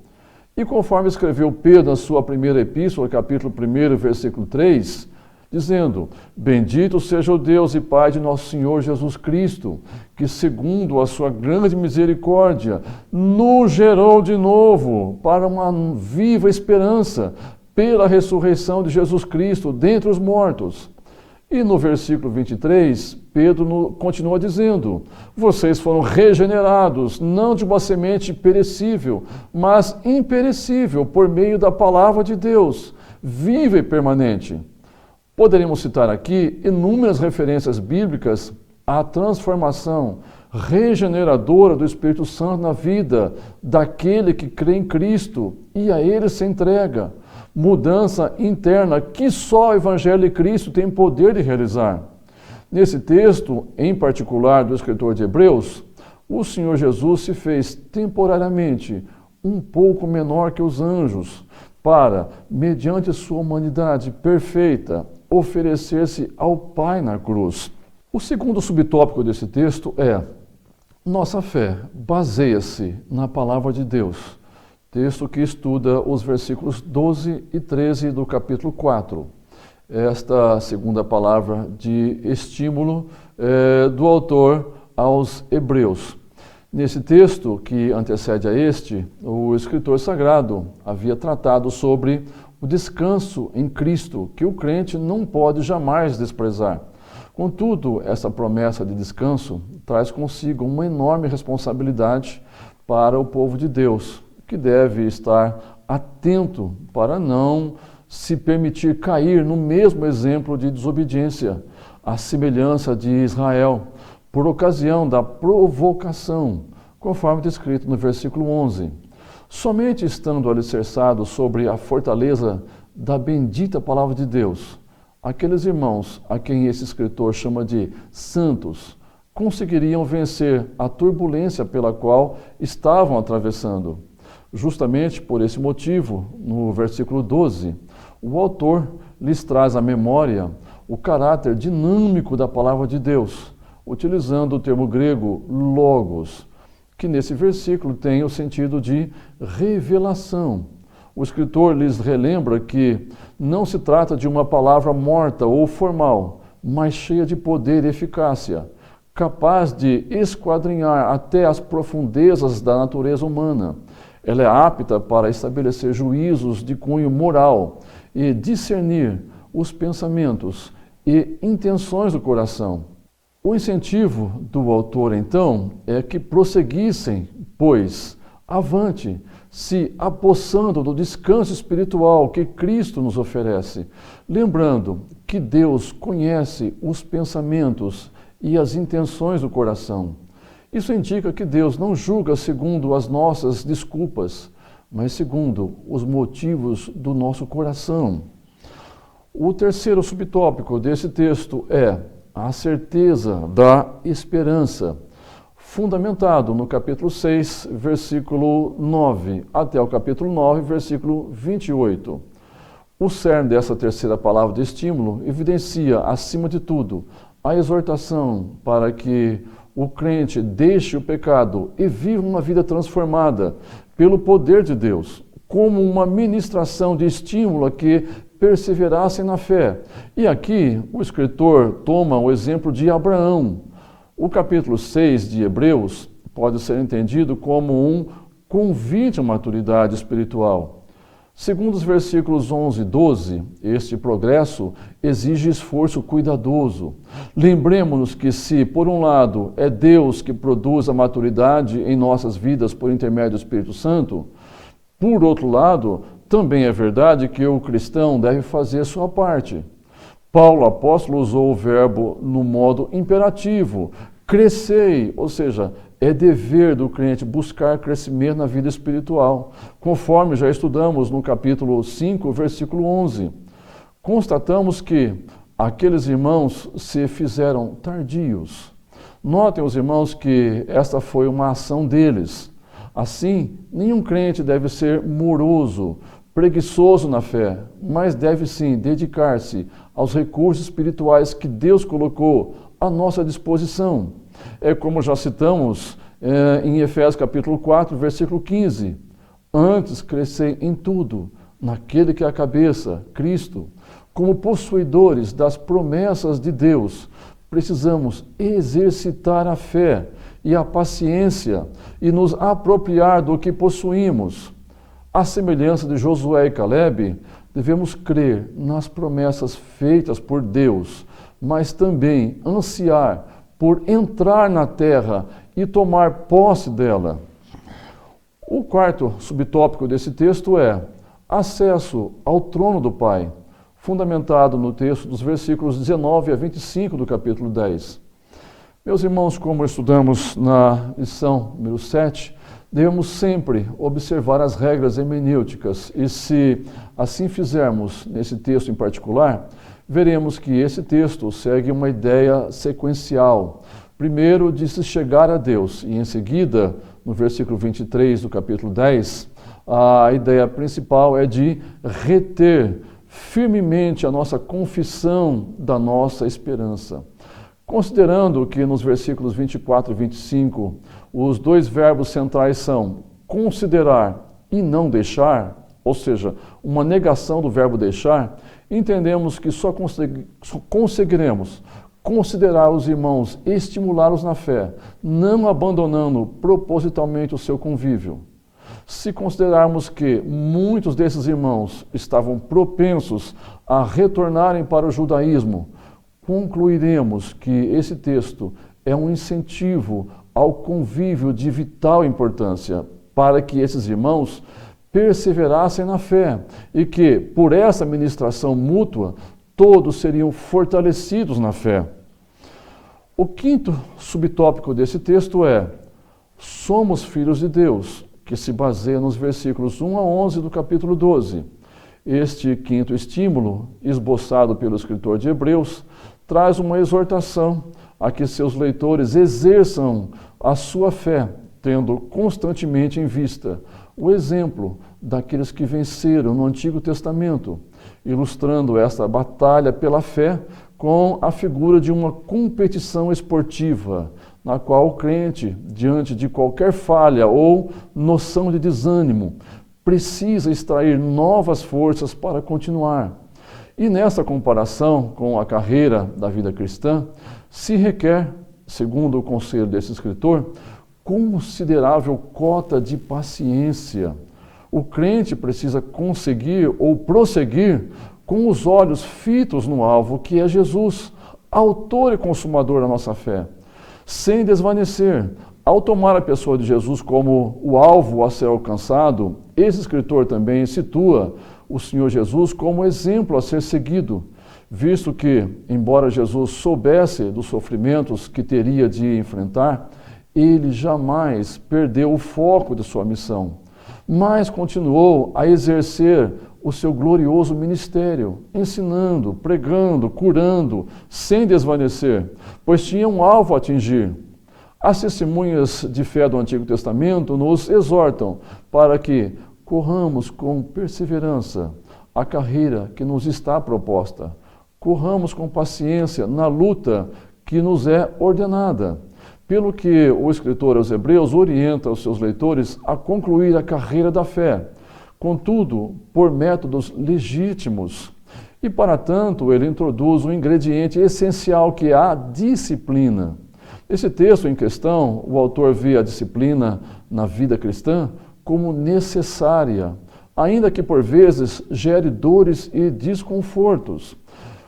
E conforme escreveu Pedro na sua primeira epístola, capítulo 1, versículo 3, dizendo: bendito seja o Deus e Pai de nosso Senhor Jesus Cristo, que segundo a sua grande misericórdia, nos gerou de novo para uma viva esperança, pela ressurreição de Jesus Cristo dentre os mortos, E no versículo 23, Pedro continua dizendo: vocês foram regenerados, não de uma semente perecível, mas imperecível, por meio da palavra de Deus, viva e permanente. Poderíamos citar aqui inúmeras referências bíblicas à transformação regeneradora do Espírito Santo na vida daquele que crê em Cristo e a Ele se entrega. Mudança interna que só o Evangelho de Cristo tem poder de realizar. Nesse texto, em particular do escritor de Hebreus, o Senhor Jesus se fez temporariamente um pouco menor que os anjos, para, mediante sua humanidade perfeita, oferecer-se ao Pai na cruz. O segundo subtópico desse texto é: nossa fé baseia-se na palavra de Deus. Texto que estuda os versículos 12 e 13 do capítulo 4. Esta segunda palavra de estímulo do autor aos Hebreus. Nesse texto que antecede a este, o escritor sagrado havia tratado sobre o descanso em Cristo, que o crente não pode jamais desprezar. Contudo, essa promessa de descanso traz consigo uma enorme responsabilidade para o povo de Deus, que deve estar atento para não se permitir cair no mesmo exemplo de desobediência, à semelhança de Israel, por ocasião da provocação, conforme descrito no versículo 11. Somente estando alicerçado sobre a fortaleza da bendita palavra de Deus, aqueles irmãos a quem esse escritor chama de santos, conseguiriam vencer a turbulência pela qual estavam atravessando. Justamente por esse motivo, no versículo 12, o autor lhes traz à memória o caráter dinâmico da palavra de Deus, utilizando o termo grego logos, que nesse versículo tem o sentido de revelação. O escritor lhes relembra que não se trata de uma palavra morta ou formal, mas cheia de poder e eficácia, capaz de esquadrinhar até as profundezas da natureza humana. Ela é apta para estabelecer juízos de cunho moral e discernir os pensamentos e intenções do coração. O incentivo do autor, então, é que prosseguissem, pois, avante, se apossando do descanso espiritual que Cristo nos oferece, lembrando que Deus conhece os pensamentos e as intenções do coração. Isso indica que Deus não julga segundo as nossas desculpas, mas segundo os motivos do nosso coração. O terceiro subtópico desse texto é a certeza da esperança, fundamentado no capítulo 6, versículo 9, até o capítulo 9, versículo 28. O cerne dessa terceira palavra de estímulo evidencia, acima de tudo, a exortação para que o crente deixe o pecado e viva uma vida transformada pelo poder de Deus, como uma ministração de estímulo a que perseverassem na fé. E aqui o escritor toma o exemplo de Abraão. O capítulo 6 de Hebreus pode ser entendido como um convite à maturidade espiritual. Segundo os versículos 11 e 12, este progresso exige esforço cuidadoso. Lembremos-nos que se, por um lado, é Deus que produz a maturidade em nossas vidas por intermédio do Espírito Santo, por outro lado, também é verdade que o cristão deve fazer sua parte. Paulo, apóstolo, usou o verbo no modo imperativo, crescei, ou seja, é dever do crente buscar crescimento na vida espiritual, conforme já estudamos no capítulo 5, versículo 11. Constatamos que aqueles irmãos se fizeram tardios. Notem os irmãos que esta foi uma ação deles. Assim, nenhum crente deve ser moroso, preguiçoso na fé, mas deve sim dedicar-se aos recursos espirituais que Deus colocou à nossa disposição. É como já citamos em Efésios capítulo 4, versículo 15. Antes crescei em tudo, naquele que é a cabeça, Cristo. Como possuidores das promessas de Deus, precisamos exercitar a fé e a paciência e nos apropriar do que possuímos. À semelhança de Josué e Calebe, devemos crer nas promessas feitas por Deus, mas também ansiar por entrar na terra e tomar posse dela. O quarto subtópico desse texto é acesso ao trono do Pai, fundamentado no texto dos versículos 19 a 25 do capítulo 10. Meus irmãos, como estudamos na lição número 7, devemos sempre observar as regras hermenêuticas e, se assim fizermos nesse texto em particular, veremos que esse texto segue uma ideia sequencial. Primeiro, de se chegar a Deus, e em seguida, no versículo 23 do capítulo 10, a ideia principal é de reter firmemente a nossa confissão da nossa esperança. Considerando que nos versículos 24 e 25, os dois verbos centrais são considerar e não deixar, ou seja, uma negação do verbo deixar, entendemos que só conseguiremos considerar os irmãos e estimulá-los na fé, não abandonando propositalmente o seu convívio. Se considerarmos que muitos desses irmãos estavam propensos a retornarem para o judaísmo, concluiremos que esse texto é um incentivo ao convívio de vital importância para que esses irmãos perseverassem na fé e que, por essa ministração mútua, todos seriam fortalecidos na fé. O quinto subtópico desse texto é: somos filhos de Deus, que se baseia nos versículos 1 a 11 do capítulo 12. Este quinto estímulo, esboçado pelo escritor de Hebreus, traz uma exortação a que seus leitores exerçam a sua fé, tendo constantemente em vista o exemplo daqueles que venceram no Antigo Testamento, ilustrando esta batalha pela fé com a figura de uma competição esportiva, na qual o crente, diante de qualquer falha ou noção de desânimo, precisa extrair novas forças para continuar. E nessa comparação com a carreira da vida cristã, se requer, segundo o conselho desse escritor, considerável cota de paciência. O crente precisa conseguir ou prosseguir com os olhos fitos no alvo, que é Jesus, autor e consumador da nossa fé, sem desvanecer. Ao tomar a pessoa de Jesus como o alvo a ser alcançado, esse escritor também situa o Senhor Jesus como exemplo a ser seguido, visto que, embora Jesus soubesse dos sofrimentos que teria de enfrentar, ele jamais perdeu o foco de sua missão, mas continuou a exercer o seu glorioso ministério, ensinando, pregando, curando, sem desvanecer, pois tinha um alvo a atingir. As testemunhas de fé do Antigo Testamento nos exortam para que corramos com perseverança a carreira que nos está proposta. Corramos com paciência na luta que nos é ordenada. Pelo que o escritor aos Hebreus orienta os seus leitores a concluir a carreira da fé, contudo, por métodos legítimos. E, para tanto, ele introduz um ingrediente essencial que é a disciplina. Nesse texto em questão, o autor vê a disciplina na vida cristã como necessária, ainda que por vezes gere dores e desconfortos.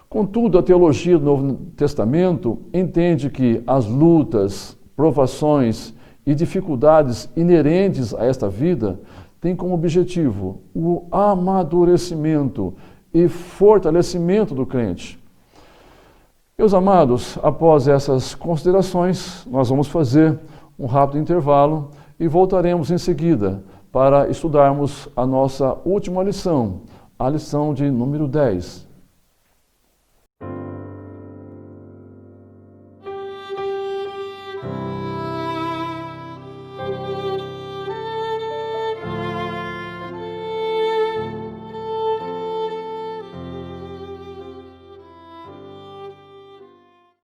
Contudo, a teologia do Novo Testamento entende que as lutas, provações e dificuldades inerentes a esta vida têm como objetivo o amadurecimento e fortalecimento do crente. Meus amados, após essas considerações, nós vamos fazer um rápido intervalo e voltaremos em seguida para estudarmos a nossa última lição, a lição de número 10.